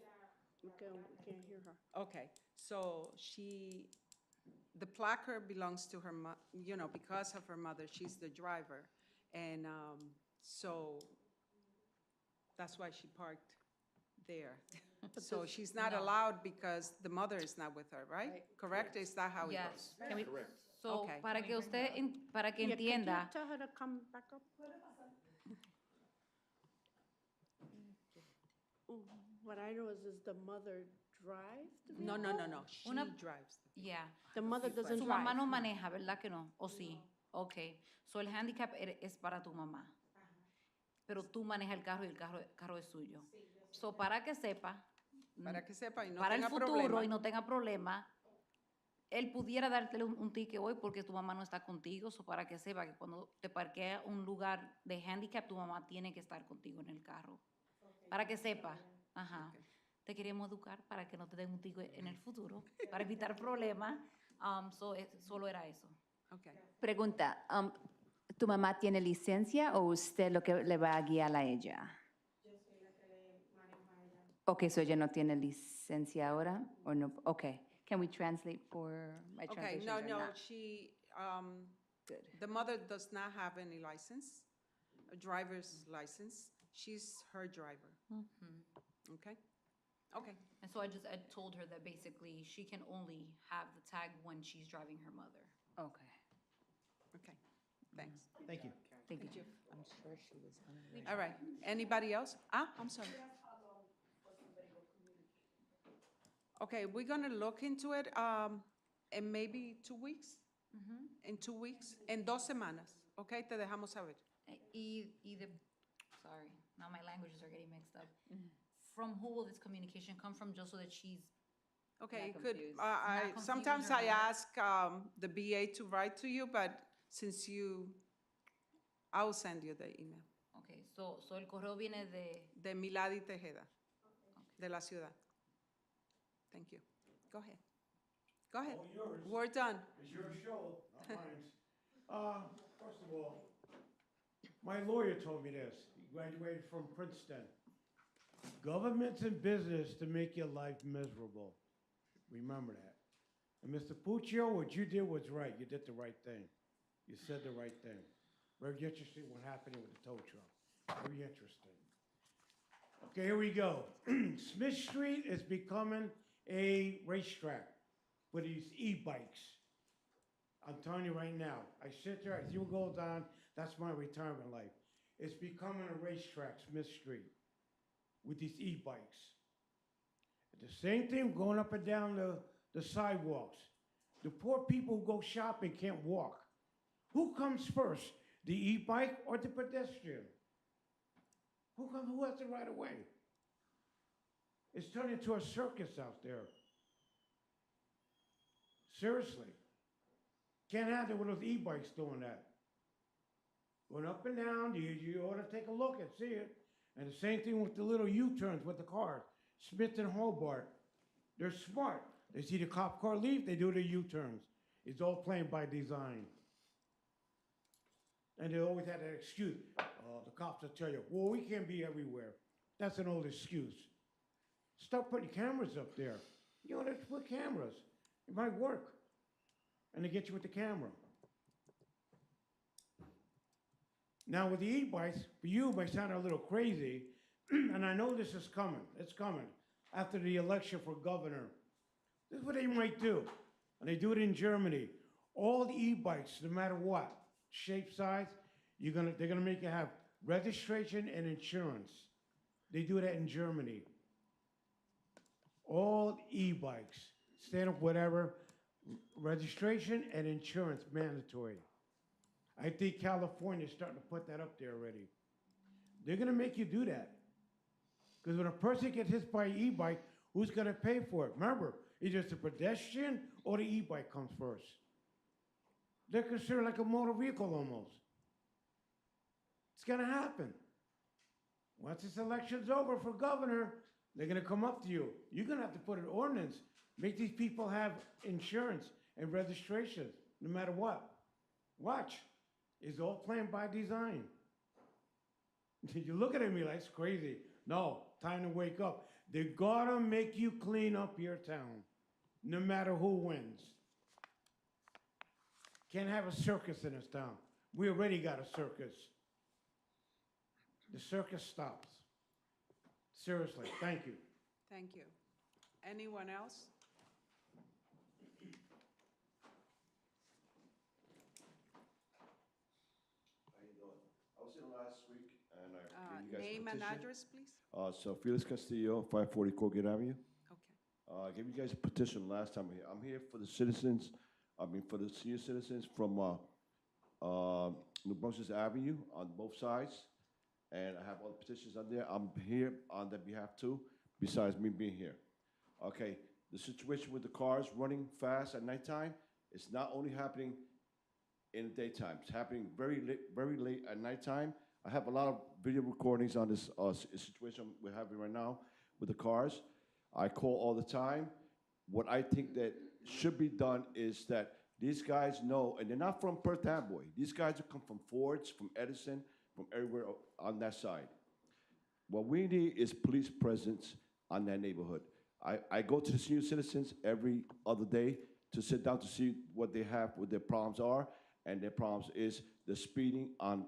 We can't hear her. Okay, so the placard belongs to her, because of her mother, she's the driver. And so that's why she parked there. So she's not No. allowed because the mother is not with her, right? Correct? Is that how it Yes. goes? Can we, so, Okay. para que usted, para que Yeah, could you entienda, tell her to come back up? What I know is the mother drive the No, vehicle? no. She Una- drives. yeah. The mother doesn't Su drive. mamá no maneja, ¿verdad que no? ¿O sí? Ok. So, el handicap es para tu mamá. Pero tú manejas el carro y el carro es suyo. So, para que sepa, Para que sepa y no para el tenga futuro problema. y no tenga problema, él pudiera darte un ticket hoy porque tu mamá no está contigo, so para que sepa que cuando te parquea un lugar de handicap, tu mamá tiene que estar contigo en el carro. Para que sepa. Ajá. Te queremos educar para que no te den un ticket en el futuro, para evitar problemas. Solo era eso. Okay. Pregunta, ¿tu mamá tiene licencia o usted lo que le va a guiar a ella? Okay, so ella no tiene licencia ahora, or no? Okay, can we translate for my Okay, translations or no, not? she, Good. the mother does not have any license, a driver's license. She's her driver. Okay? Okay. And so I told her that basically she can only have the tag when she's driving her mother. Okay, Okay, thanks. Thank you. thank you. I'm sure she was hungry. All right, anybody else? I'm sorry. Okay, we're gonna look into it, in maybe 2 weeks? In 2 weeks, en 2 semanas, okay? Te dejamos saber. Sorry, now my languages are getting mixed up. From who will this communication come from, just so that she's, Okay, Not you could, confused. Not sometimes confuse her, I right? ask, the BA to write to you, but since I will send you the email. okay, so el correo viene De Milady Tejeda, de la ciudad. Thank you. Go ahead. Go ahead. All yours. We're done. It's your show, not mine. First of all, my lawyer told me this. He graduated from Princeton. Government's in business to make your life miserable. Remember that. And Mr. Puccio, what you did was right. You did the right thing. You said the right thing. Very interesting what happened with the tow truck. Very interesting. Okay, here we go. Smith Street is becoming a racetrack for these e-bikes. I'm telling you right now, I sit there, I see what goes on, that's my retirement life. It's becoming a racetrack, Smith Street, with these e-bikes. The same thing going up and down the sidewalks. The poor people who go shopping can't walk. Who comes first, the e-bike or the pedestrian? Who has the right of way? It's turned into a circus out there. Seriously. Can't have it with those e-bikes doing that. Going up and down, you ought to take a look and see it. And the same thing with the little U-turns with the cars. Smith and Hobart. They're smart. They see the cop car leave, they do the U-turns. It's all planned by design. And they always had that excuse. The cops will tell you, well, we can't be everywhere. That's an old excuse. Start putting cameras up there. You don't have to put cameras. It might work. And they get you with the camera. Now with the e-bikes, for you, it might sound a little crazy, and I know this is coming. It's coming. After the election for governor. This is what they might do. And they do it in Germany. All the e-bikes, no matter what, shape, size, they're gonna make you have registration and insurance. They do that in Germany. All e-bikes, stand up, whatever, registration and insurance mandatory. I think California's starting to put that up there already. They're gonna make you do that. Because when a person gets hit by an e-bike, who's gonna pay for it? Remember, either it's the pedestrian or the e-bike comes first. They're considered like a motor vehicle almost. It's gonna happen. Once this election's over for governor, they're gonna come up to you. You're gonna have to put an ordinance, make these people have insurance and registration, no matter what. Watch. It's all planned by design. You look at me like it's crazy. No, time to wake up. They gotta make you clean up your town, no matter who wins. Can't have a circus in this town. We already got a circus. The circus stops. Seriously, thank you. Thank you. Anyone else? How you doing? I was here last week, and I gave you guys a Name and petition. address, please. So Felix Castillo, 540 Colgate Avenue. Okay. I gave you guys a petition last time here. I'm here for the citizens, for the senior citizens from New Brunswick Avenue on both sides. And I have all the petitions on there. I'm here on their behalf too, besides me being here. Okay, the situation with the cars running fast at nighttime, it's not only happening in the daytime. It's happening very late at nighttime. I have a lot of video recordings on this situation we're having right now with the cars. I call all the time. What I think that should be done is that these guys know, and they're not from Perth, Amboy. These guys have come from Fords, from Edison, from everywhere on that side. What we need is police presence on that neighborhood. I go to the senior citizens every other day to sit down to see what they have, what their problems are, and their problems is the speeding on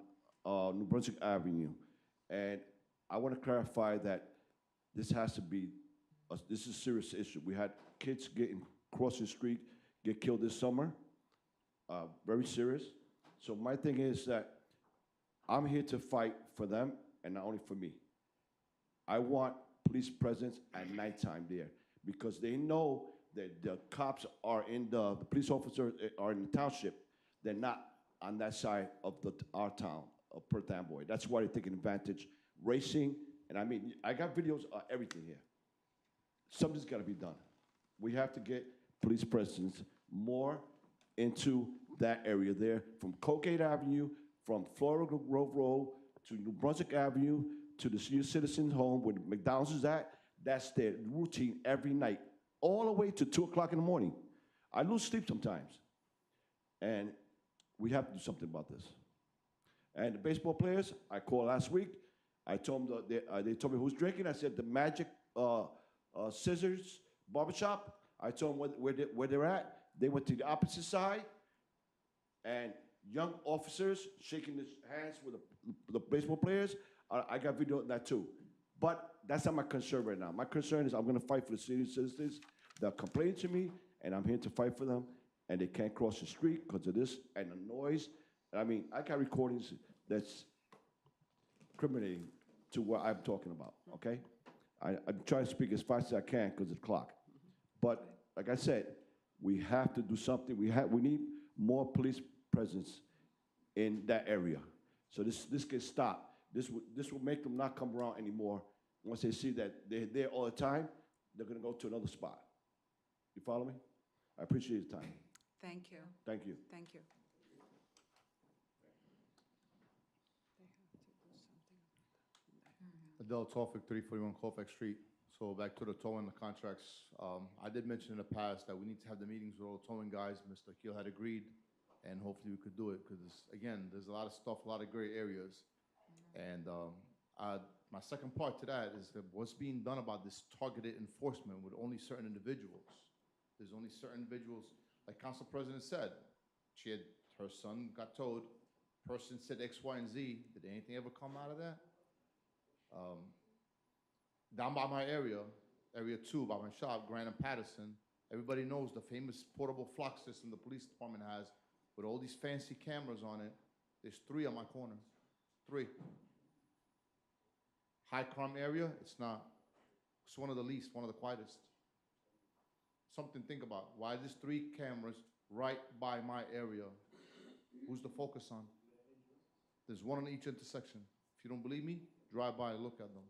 New Brunswick Avenue. And I want to clarify that this has to be, this is a serious issue. We had kids crossing the street, get killed this summer, very serious. So my thing is that I'm here to fight for them and not only for me. I want police presence at nighttime there because they know that the cops are the police officers are in the township. They're not on that side of our town, of Perth Amboy. That's why they're taking advantage, racing, and I mean, I got videos of everything here. Something's gotta be done. We have to get police presence more into that area there, from Colgate Avenue, from Florida Grove Road to New Brunswick Avenue to the senior citizens home where McDonald's is at. That's their routine every night, all the way to 2 o'clock in the morning. I lose sleep sometimes. And we have to do something about this. And the baseball players, I called last week. I told them, they told me who's drinking. I said the Magic Scissors Barbershop. I told them where they're at. They went to the opposite side. And young officers shaking his hands with the baseball players. I got video of that too. But that's not my concern right now. My concern is I'm gonna fight for the senior citizens. They're complaining to me, and I'm here to fight for them. And they can't cross the street because of this and the noise. I mean, I got recordings that's incriminating to what I'm talking about, okay? I'm trying to speak as fast as I can because of the clock. But like I said, we have to do something. We need more police presence in that area. So this can stop. This will make them not come around anymore. Once they see that they're there all the time, they're gonna go to another spot. You follow me? I appreciate your time. Thank you. Thank you. Thank you. Adele Tofik, 341 Colfax Street. So back to the towing, the contracts, I did mention in the past that we need to have the meetings with all the towing guys. Mr. Keel had agreed, and hopefully we could do it, because, again, there's a lot of stuff, a lot of gray areas. And my second part to that is that what's being done about this targeted enforcement with only certain individuals. There's only certain individuals, like Council President said, her son got towed, person said X, Y, and Z. Did anything ever come out of that? Down by my area 2, by my shop, Grant and Patterson, everybody knows the famous portable flock system the police department has with all these fancy cameras on it. There's 3 on my corner. 3. High crime area, it's not. It's one of the least, one of the quietest. Something to think about. Why there's 3 cameras right by my area? Who's the focus on? There's 1 on each intersection. If you don't believe me, drive by and look at them.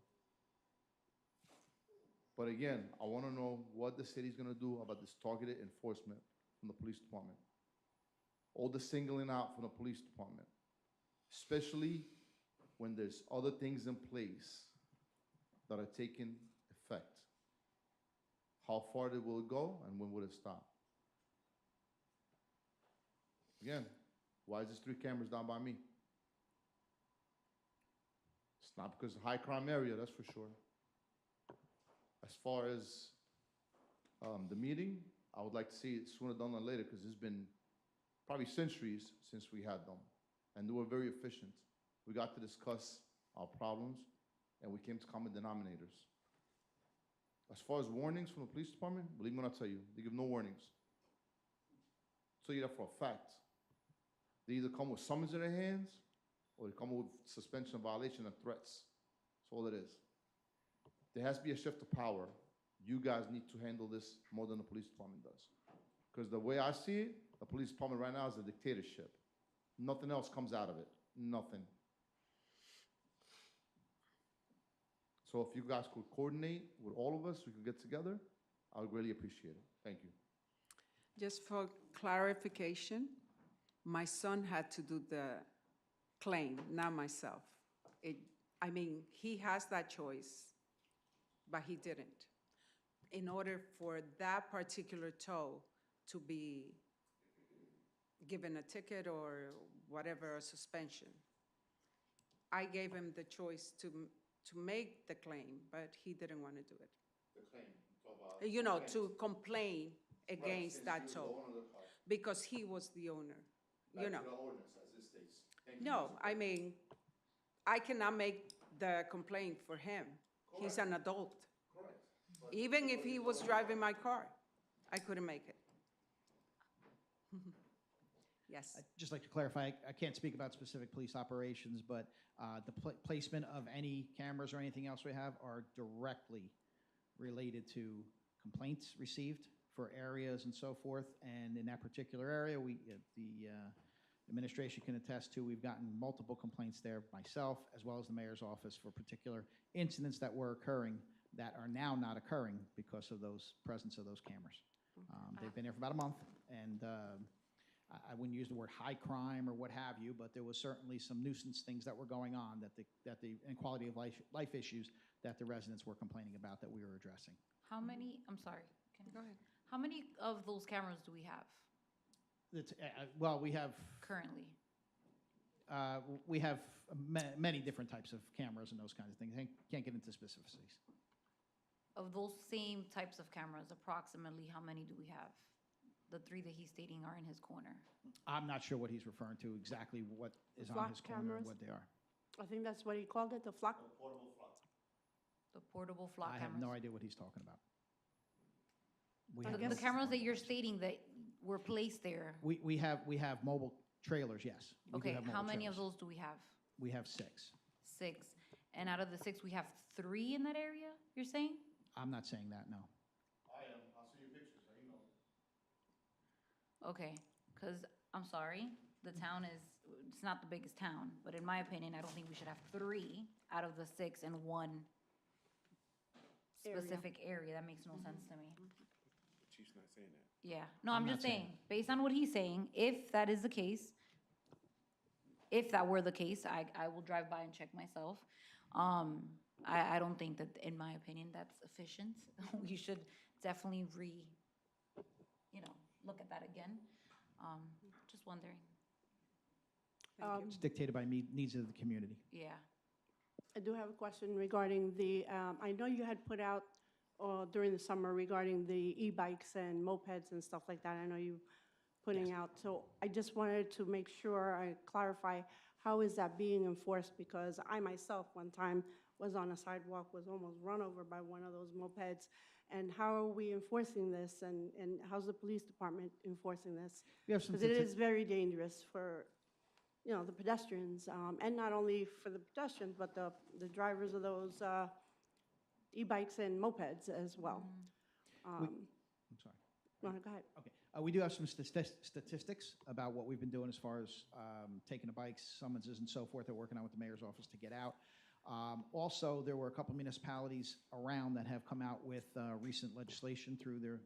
But again, I want to know what the city's going to do about this targeted enforcement from the police department. All the singling out from the police department, especially when there's other things in place that are taking effect. How far will it go, and when will it stop? Again, why is this 3 cameras down by me? It's not because of high crime area, that's for sure. As far as the meeting, I would like to see it sooner done than later, because it's been probably centuries since we had them, and they were very efficient. We got to discuss our problems, and we came to common denominators. As far as warnings from the police department, believe me when I tell you, they give no warnings. I'll tell you that for a fact. They either come with summons in their hands, or they come with suspension of violation and threats. That's all it is. There has to be a shift of power. You guys need to handle this more than the police department does. Because the way I see it, the police department right now is a dictatorship. Nothing else comes out of it. Nothing. So if you guys could coordinate with all of us, we could get together, I would really appreciate it. Thank you. Just for clarification, my son had to do the claim, not myself. He has that choice, but he didn't. In order for that particular tow to be given a ticket or whatever, a suspension, I gave him the choice to make the claim, but he didn't want to do it. The claim, To complain against that tow, because he was the owner, Back to the ordinance as it states. Thank you, No, Mr. I cannot make the complaint for him. He's an adult. Correct. Even if he was driving my car, I couldn't make it. Yes. I'd just like to clarify, I can't speak about specific police operations, but the placement of any cameras or anything else we have are directly related to complaints received for areas and so forth. And in that particular area, the administration can attest to, we've gotten multiple complaints there, myself, as well as the mayor's office, for particular incidents that were occurring that are now not occurring because of those presence of those cameras. They've been there for about a month, and I wouldn't use the word high crime or what have you, but there was certainly some nuisance things that were going on and quality of life issues that the residents were complaining about that we were addressing. How many, I'm sorry. Go ahead. How many of those cameras do we have Well, we have currently? many different types of cameras and those kinds of things. I can't get into specificities. Of those same types of cameras, approximately how many do we have? The 3 that he's stating are in his corner. I'm not sure what he's referring to, exactly what is on Flock his corner and cameras? what they are. I think that's what he called it, the flock. The portable flock I cameras. have no idea what he's talking about. The cameras that you're stating that were placed there. We have mobile trailers, yes. We do Okay, have how mobile many of trailers. those do we have? We have 6. 6. And out of the 6, we have 3 in that area, you're saying? I'm not saying that, no. I am. I'll see your pictures, so you know. Okay, because I'm sorry, the town it's not the biggest town, but in my opinion, I don't think we should have 3 out of the 6 in one specific area. That makes no sense to me. The chief's not saying that. Yeah, no, I'm not just saying saying, based on what he's saying, if that is the case, if that were the case, I will drive by and check myself. I don't think that, in my opinion, that's efficient. We should definitely look at that again. Just wondering. It's dictated by needs of the community. Yeah. I do have a question regarding the, I know you had put out during the summer regarding the e-bikes and mopeds and stuff like that. I know you putting out. So I just wanted to make sure I clarify, how is that being enforced? Because I myself, one time, was on a sidewalk, was almost run over by one of those mopeds. And how are we enforcing this? And how's the police department enforcing this? We have some Because it is very dangerous for, the pedestrians, and not only for the pedestrians, but the drivers of those e-bikes and mopeds as well. I'm sorry. No, go ahead. Okay. We do have some statistics about what we've been doing as far as taking the bikes, summonses, and so forth. They're working on with the mayor's office to get out. Also, there were a couple municipalities around that have come out with recent legislation through their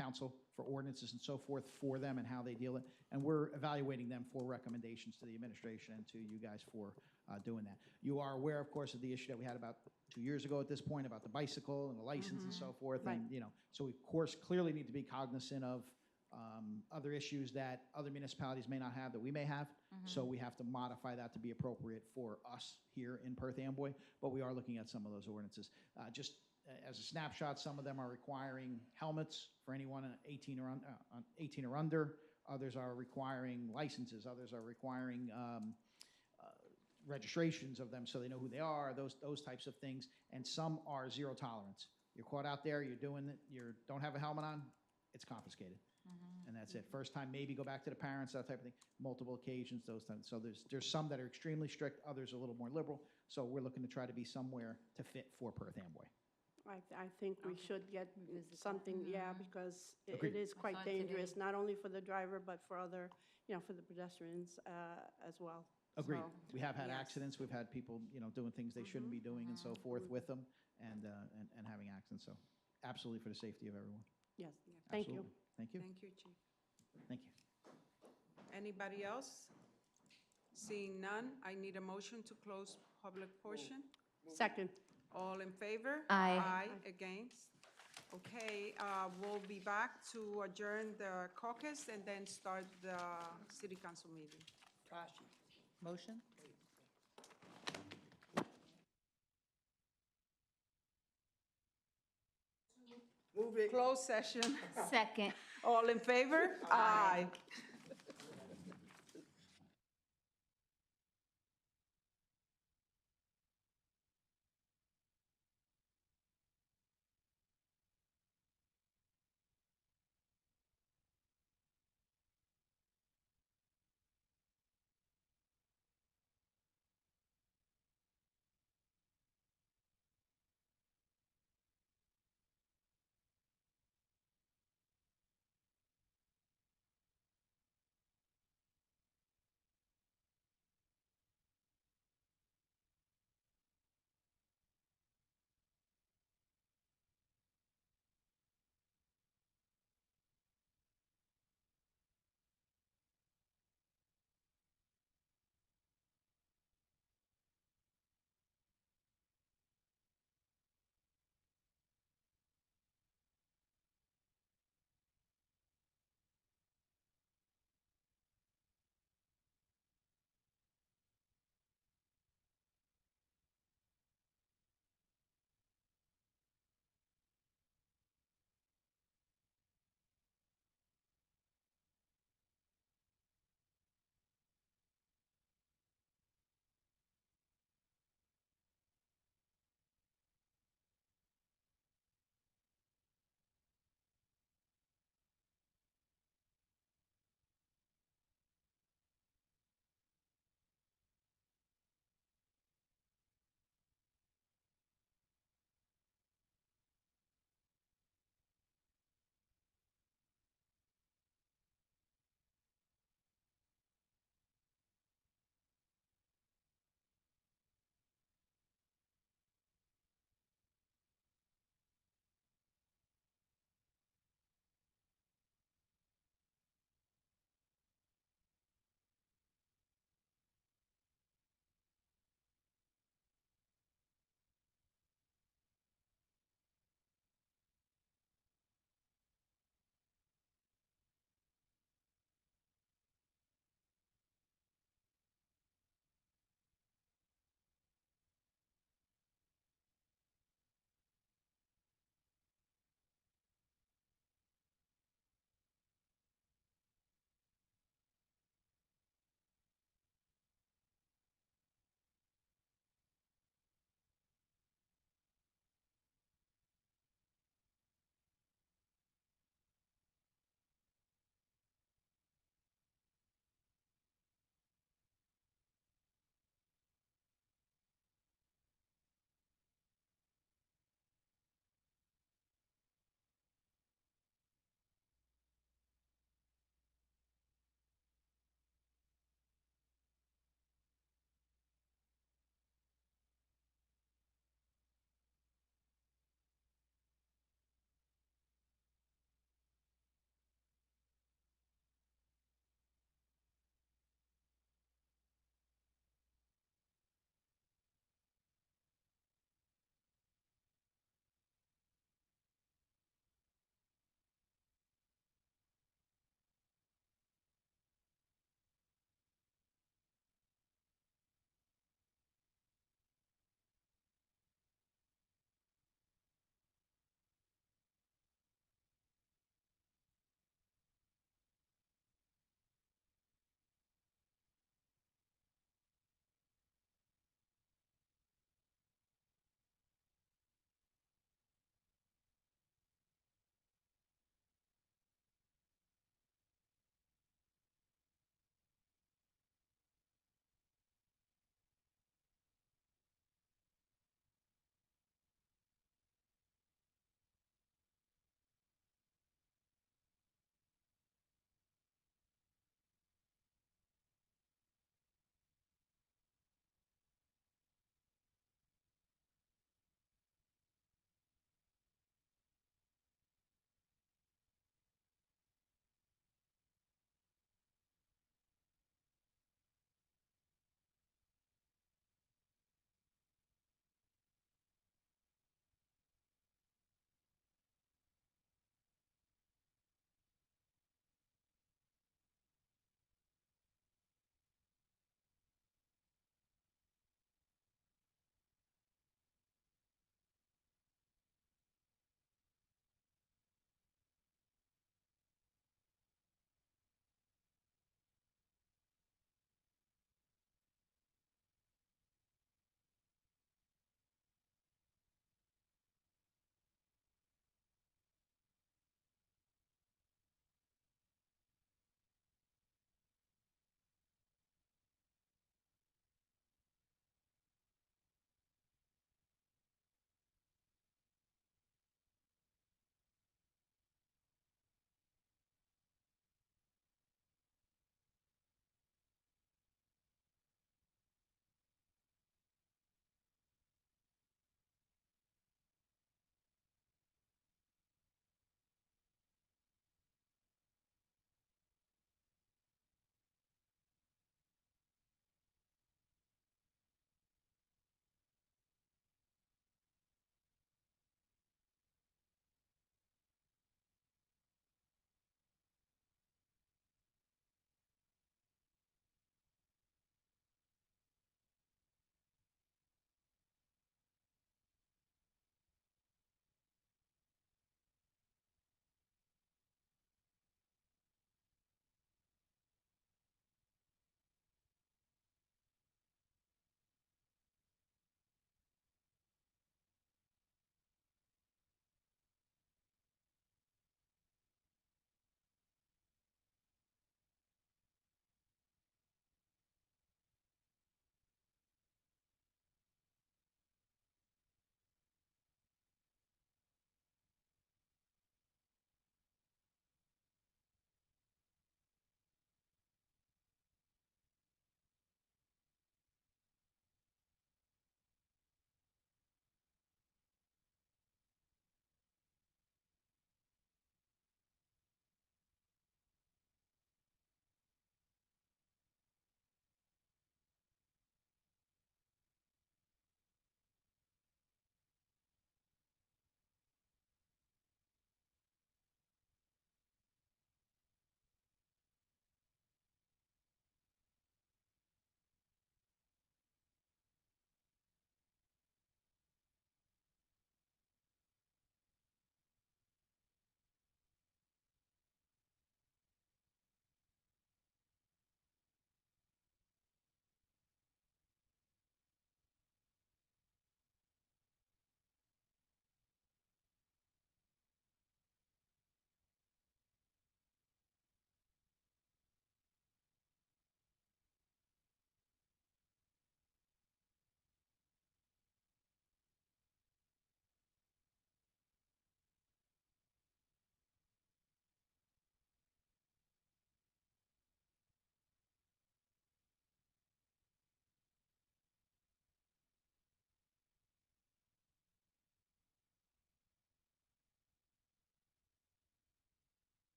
council for ordinances and so forth for them and how they deal it. And we're evaluating them for recommendations to the administration and to you guys for doing that. You are aware, of course, of the issue that we had about 2 years ago at this point about the bicycle and the license and so forth. Right. And, so we, of course, clearly need to be cognizant of other issues that other municipalities may not have that we may have. So we have to modify that to be appropriate for us here in Perth Amboy, but we are looking at some of those ordinances. Just as a snapshot, some of them are requiring helmets for anyone 18 or under. Others are requiring licenses. Others are requiring registrations of them so they know who they are, those types of things. And some are zero tolerance. You're caught out there, you're doing it, you don't have a helmet on, it's confiscated. And that's it. First time, maybe go back to the parents, that type of thing. Multiple occasions, those times. So there's some that are extremely strict, others a little more liberal. So we're looking to try to be somewhere to fit for Perth Amboy. I think we should get something, because it Agreed. is quite saw it today. dangerous, not only for the driver, but for other, for the pedestrians as well. Agreed. So, We have had yes. accidents. We've had people, doing things they shouldn't be doing and so forth with them and having accidents. So absolutely for the safety of everyone. Yes, thank you. Absolutely. Thank you. Thank you, Chief. Thank you. Anybody else? Seeing none, I need a motion to close public portion. Second. All in favor? Aye. Aye, against? Okay, we'll be back to adjourn the caucus and then start the city council meeting. Tashi, motion? Move it. Closed session. Second. All in favor? Aye.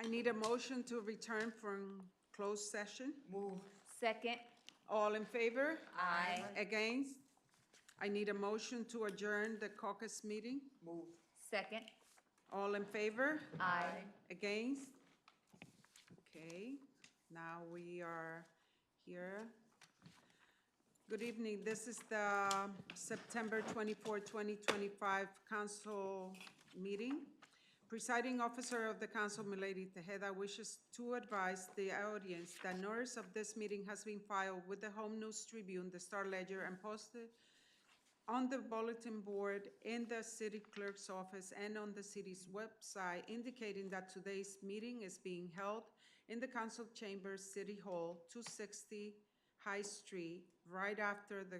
I need a motion to return from closed session. Move. Second. All in favor? Aye. Against? I need a motion to adjourn the caucus meeting. Move. Second. All in favor? Aye. Against? Okay, now we are here. Good evening, this is the September 24, 2025 council meeting. Presiding officer of the council, Milady Tejeda, wishes to advise the audience that notice of this meeting has been filed with the Home News Tribune, the Star Ledger, and posted on the bulletin board in the city clerk's office and on the city's website, indicating that today's meeting is being held in the council chambers, City Hall, 260 High Street, right after the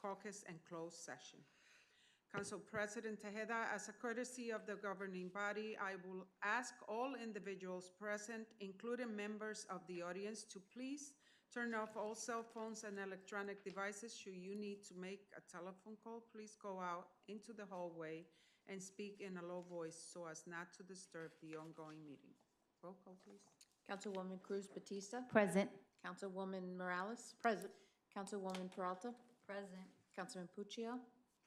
caucus and closed session. Council President Tejeda, as a courtesy of the governing body, I will ask all individuals present, including members of the audience, to please turn off all cell phones and electronic devices. Should you need to make a telephone call, please go out into the hallway and speak in a low voice so as not to disturb the ongoing meeting. Roll call, please. Councilwoman Cruz Batista. Present. Councilwoman Morales. Present. Councilwoman Peralta. Present. Councilman Puccio.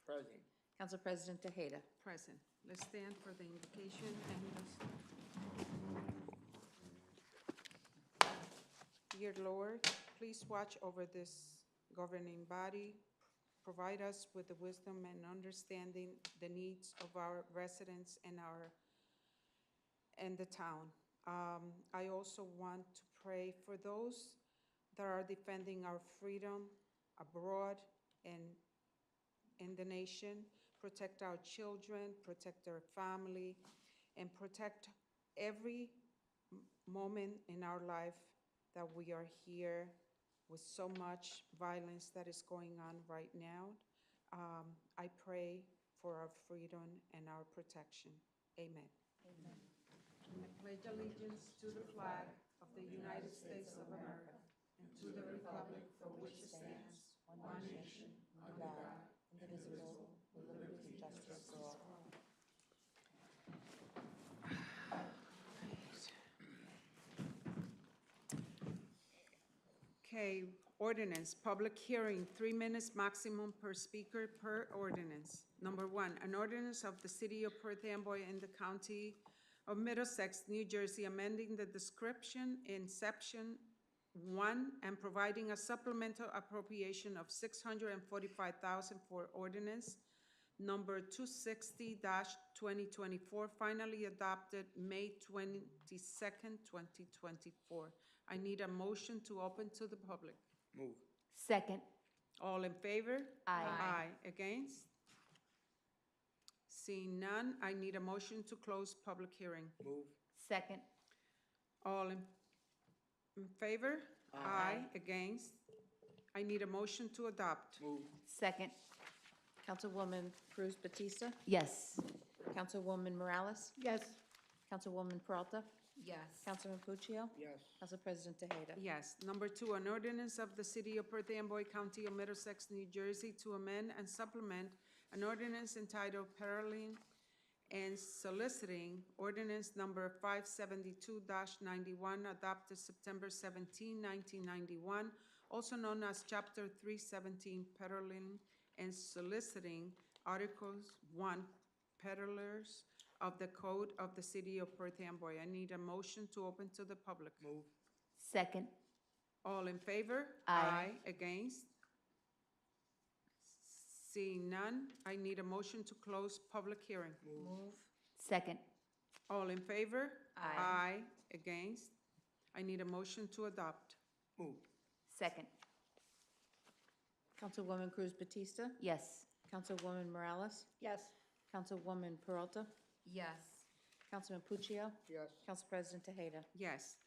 Present. Council President Tejeda. Present. Let's stand for the invocation and Dear Lord, please watch over this governing body. Provide us with the wisdom and understanding the needs of our residents and the town. I also want to pray for those that are defending our freedom abroad and in the nation. Protect our children, protect our family, and protect every moment in our life that we are here with so much violence that is going on right now. I pray for our freedom and our protection. Amen. Amen. I pledge allegiance to the flag of the United States of America and to the republic for which it stands, one nation, under God, indivisible, with liberty and justice for all. Okay, ordinance, public hearing, 3 minutes maximum per speaker per ordinance. Number one, an ordinance of the city of Perth Amboy in the county of Middlesex, New Jersey, amending the description in section 1 and providing a supplemental appropriation of $645,000 for ordinance number 260-2024, finally adopted May 22nd, 2024. I need a motion to open to the public. Move. Second. All in favor? Aye. Aye. Against? Seeing none, I need a motion to close public hearing. Move. Second. All in favor? Aye. Against? I need a motion to adopt. Move. Second. Councilwoman Cruz Batista. Yes. Councilwoman Morales. Yes. Councilwoman Peralta. Yes. Councilman Puccio. Yes. Council President Tejeda. Yes. Number two, an ordinance of the city of Perth Amboy, County of Middlesex, New Jersey, to amend and supplement an ordinance entitled Paralleling and Soliciting, ordinance number 572-91, adopted September 17, 1991, also known as Chapter 317, Paralleling and Soliciting, Articles 1, Peddlers of the Code of the City of Perth Amboy. I need a motion to open to the public. Move. Second. All in favor? Aye. Against? Seeing none, I need a motion to close public hearing. Move. Second. All in favor? Aye. Against? I need a motion to adopt. Move. Second. Councilwoman Cruz Batista. Yes. Councilwoman Morales. Yes. Councilwoman Peralta. Yes. Councilman Puccio. Yes. Council President Tejeda. Yes.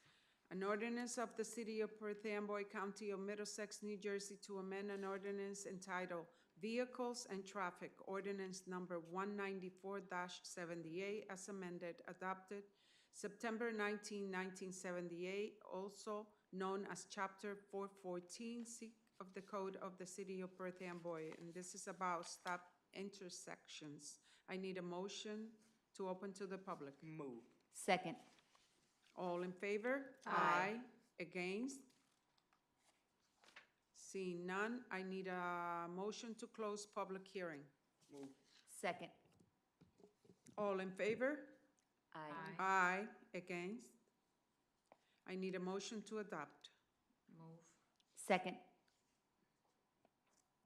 An ordinance of the City of Perth Amboy, County of Middlesex, New Jersey, to amend an ordinance entitled Vehicles and Traffic, Ordinance Number 194-78, as amended, adopted September 19, 1978, also known as Chapter 414 of the Code of the City of Perth Amboy, and this is about stop intersections. I need a motion to open to the public. Move. Second. All in favor? Aye. Against? Seeing none, I need a motion to close public hearing. Move. Second. All in favor? Aye. Aye. Against? I need a motion to adopt. Move. Second.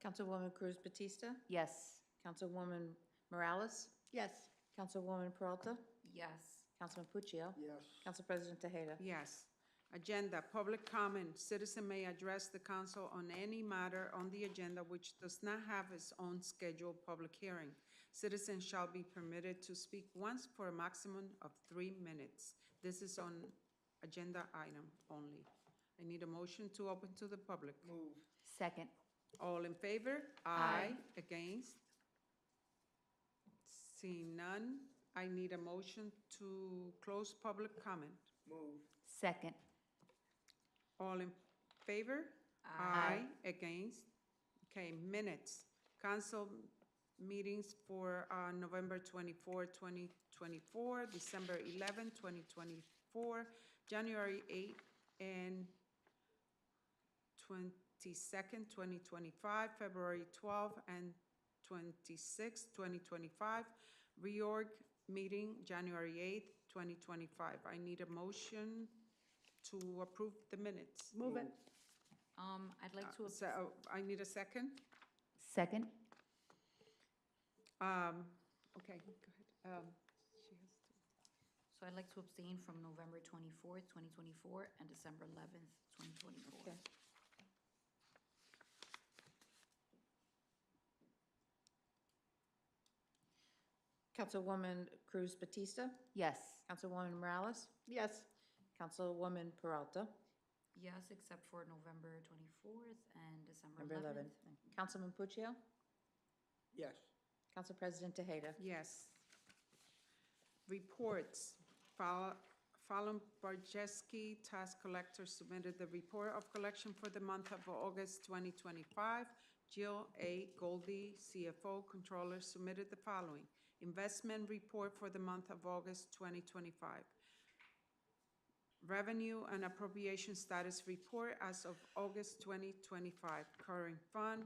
Councilwoman Cruz Batista? Yes. Councilwoman Morales? Yes. Councilwoman Peralta? Yes. Councilman Puccio? Yes. Council President Tejeda? Yes. Agenda, public comment. Citizen may address the council on any matter on the agenda which does not have its own scheduled public hearing. Citizens shall be permitted to speak once for a maximum of 3 minutes. This is on agenda item only. I need a motion to open to the public. Move. Second. All in favor? Aye. Against? Seeing none, I need a motion to close public comment. Move. Second. All in favor? Aye. Against? Okay, minutes. Council meetings for November 24, 2024, December 11, 2024, January 8 and 22nd, 2025, February 12 and 26, 2025, reorg meeting January 8th, 2025. I need a motion to approve the minutes. Move it. I'd like to, So I need a second. Second. Okay, go ahead. She has to. so I'd like to abstain from November 24th, 2024, and December 11th, 2024. Okay. Councilwoman Cruz Batista? Yes. Councilwoman Morales? Yes. Councilwoman Peralta? Yes, except for November 24th and December Number 11. 11th. Councilman Puccio? Yes. Council President Tejeda? Yes. Reports. Fallon Barjeski, tax collector, submitted the report of collection for the month of August 2025. Jill A. Goldie, CFO Controller, submitted the following. Investment report for the month of August 2025. Revenue and appropriation status report as of August 2025. Current fund,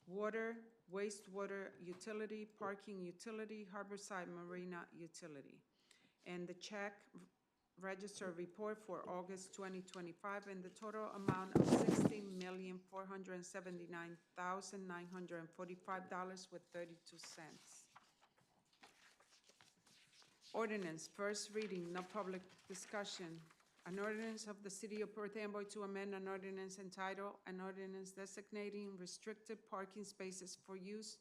water, wastewater utility, parking utility, harborside marina utility. And the check register report for August 2025 and the total amount of $16,479,945.32. Ordinance, first reading, no public discussion. An ordinance of the City of Perth Amboy to amend an ordinance entitled, an ordinance designating restricted parking spaces for use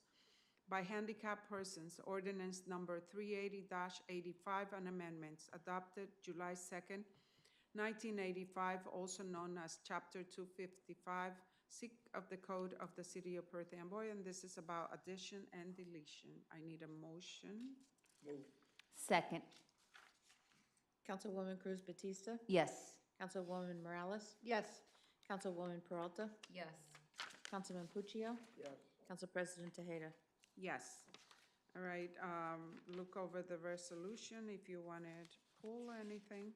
by handicapped persons, ordinance number 380-85 and amendments, adopted July 2nd, 1985, also known as Chapter 255, SIC of the Code of the City of Perth Amboy, and this is about addition and deletion. I need a motion. Move. Second. Councilwoman Cruz Batista? Yes. Councilwoman Morales? Yes. Councilwoman Peralta? Yes. Councilman Puccio? Yes. Council President Tejeda? Yes. All right, look over the resolution if you want to pull anything.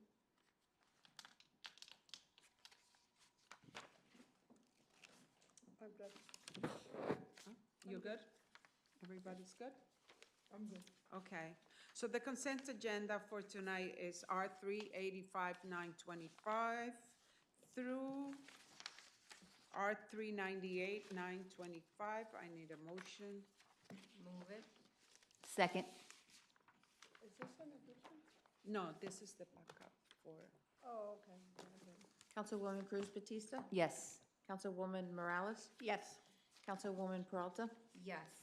I'm good. You good? Everybody's good? I'm good. Okay, so the consent agenda for tonight is R3 85-925 through R3 98-925. I need a motion. Move it. Second. Is this an addition? No, this is the backup for, Oh, okay. Okay. Councilwoman Cruz Batista? Yes. Councilwoman Morales? Yes. Councilwoman Peralta? Yes.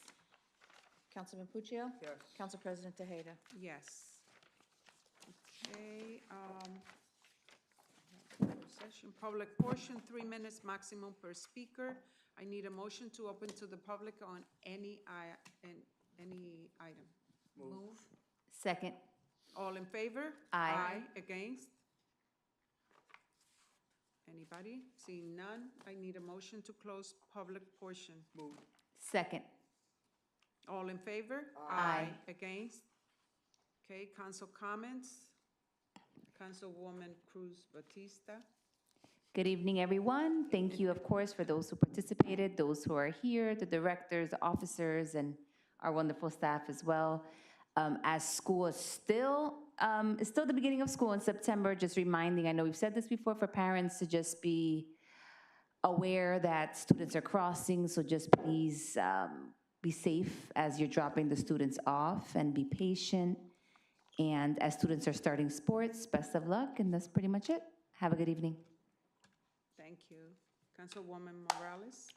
Councilman Puccio? Yes. Council President Tejeda? yes. Okay, session, public portion, 3 minutes maximum per speaker. I need a motion to open to the public on any item. Move. Second. All in favor? Aye. Against? Anybody? Seeing none, I need a motion to close public portion. Move. Second. All in favor? Aye. Against? Okay, council comments. Councilwoman Cruz Batista. Good evening, everyone. Thank you, of course, for those who participated, those who are here, the directors, the officers, and our wonderful staff as well. As school is still the beginning of school in September, just reminding, I know we've said this before, for parents to just be aware that students are crossing, so just please be safe as you're dropping the students off and be patient. And as students are starting sports, best of luck, and that's pretty much it. Have a good evening. Thank you. Councilwoman Morales.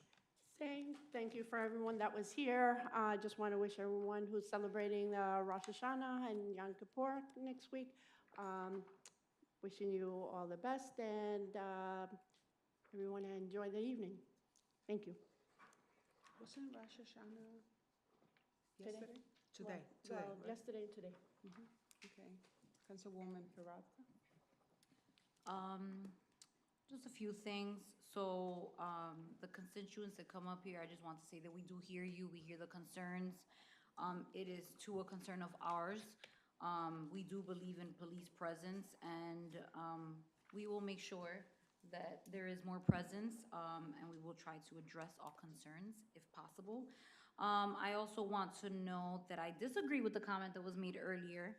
Same, thank you for everyone that was here. I just want to wish everyone who's celebrating Rosh Hashanah and Yom Kippur next week, wishing you all the best, and everyone enjoy the evening. Thank you. Wasn't Rosh Hashanah Today? Today. Well, right? yesterday and today. Okay. Councilwoman Peralta. Just a few things. So the constituents that come up here, I just want to say that we do hear you. We hear the concerns. It is to a concern of ours. We do believe in police presence, and we will make sure that there is more presence, and we will try to address all concerns if possible. I also want to note that I disagree with the comment that was made earlier,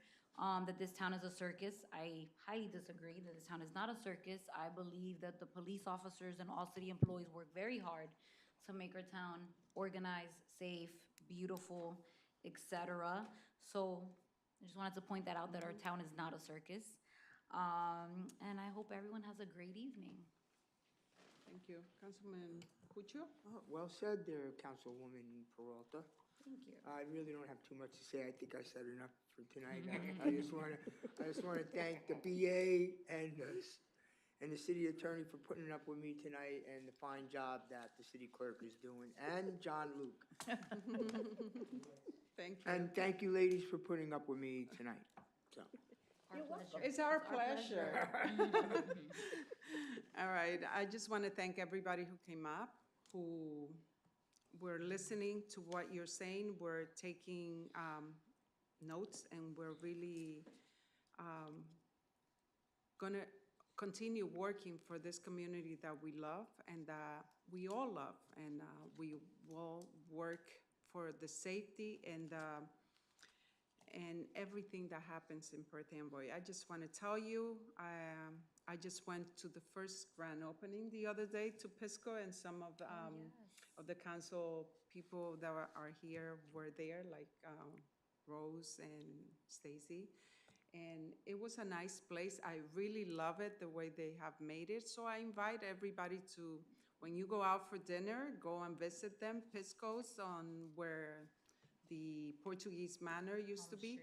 that this town is a circus. I highly disagree that this town is not a circus. I believe that the police officers and all city employees work very hard to make our town organized, safe, beautiful, etc. So I just wanted to point that out, that our town is not a circus. And I hope everyone has a great evening. Thank you. Councilman Cucho? Well said there, Councilwoman Peralta. Thank you. I really don't have too much to say. I think I said enough for tonight. I just want to thank the BA and the city attorney for putting up with me tonight, and the fine job that the city clerk is doing, and John Luke. Thank you. And thank you, ladies, for putting up with me tonight. So. Our pleasure. It's our pleasure. All right, I just want to thank everybody who came up, who were listening to what you're saying. We're taking notes, and we're really gonna continue working for this community that we love and that we all love, and we will work for the safety and everything that happens in Perth Amboy. I just want to tell you, I just went to the first grand opening the other day to Pisco, and some of the council people that are here were there, like Rose and Stacy. And it was a nice place. I really love it, the way they have made it. So I invite everybody to, when you go out for dinner, go and visit them. Pisco's on where the Portuguese Manor used to be,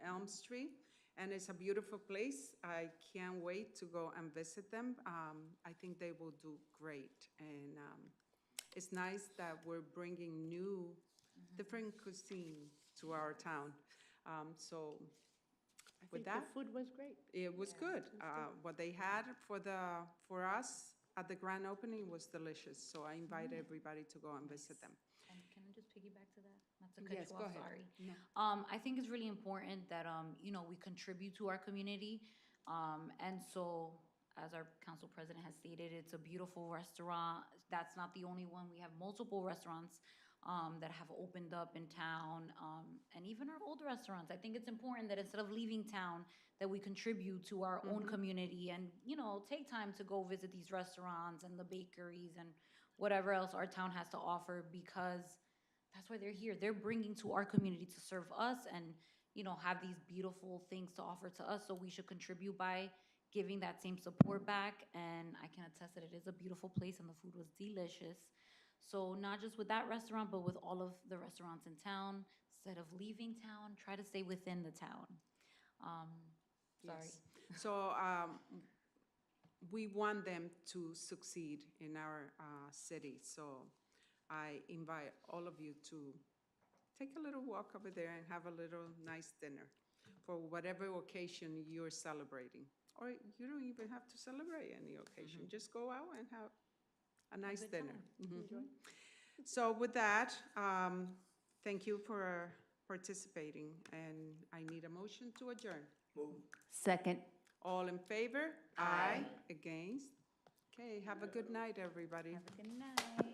Elm Street. And it's a beautiful place. I can't wait to go and visit them. I think they will do great. And it's nice that we're bringing new, different cuisine to our town. So with that, The food was great. it was good. What they had for us at the grand opening was delicious. So I invite everybody to go and visit them. And can I just piggyback to that? Not to cut Yes, you go off, ahead. sorry. No. I think it's really important that, we contribute to our community. And so, as our council president has stated, it's a beautiful restaurant. That's not the only one. We have multiple restaurants that have opened up in town, and even our old restaurants. I think it's important that instead of leaving town, that we contribute to our own community and, take time to go visit these restaurants and the bakeries and whatever else our town has to offer, because that's why they're here. They're bringing to our community to serve us and, have these beautiful things to offer to us. So we should contribute by giving that same support back. And I can attest that it is a beautiful place and the food was delicious. So not just with that restaurant, but with all of the restaurants in town, instead of leaving town, try to stay within the town. Sorry. Yes. So we want them to succeed in our city. So I invite all of you to take a little walk over there and have a little nice dinner for whatever occasion you're celebrating. Or you don't even have to celebrate any occasion. Just go out and have a nice dinner. So with that, thank you for participating, and I need a motion to adjourn. Move. Second. All in favor? Aye. Against? Okay, have a good night, everybody. Have a good night.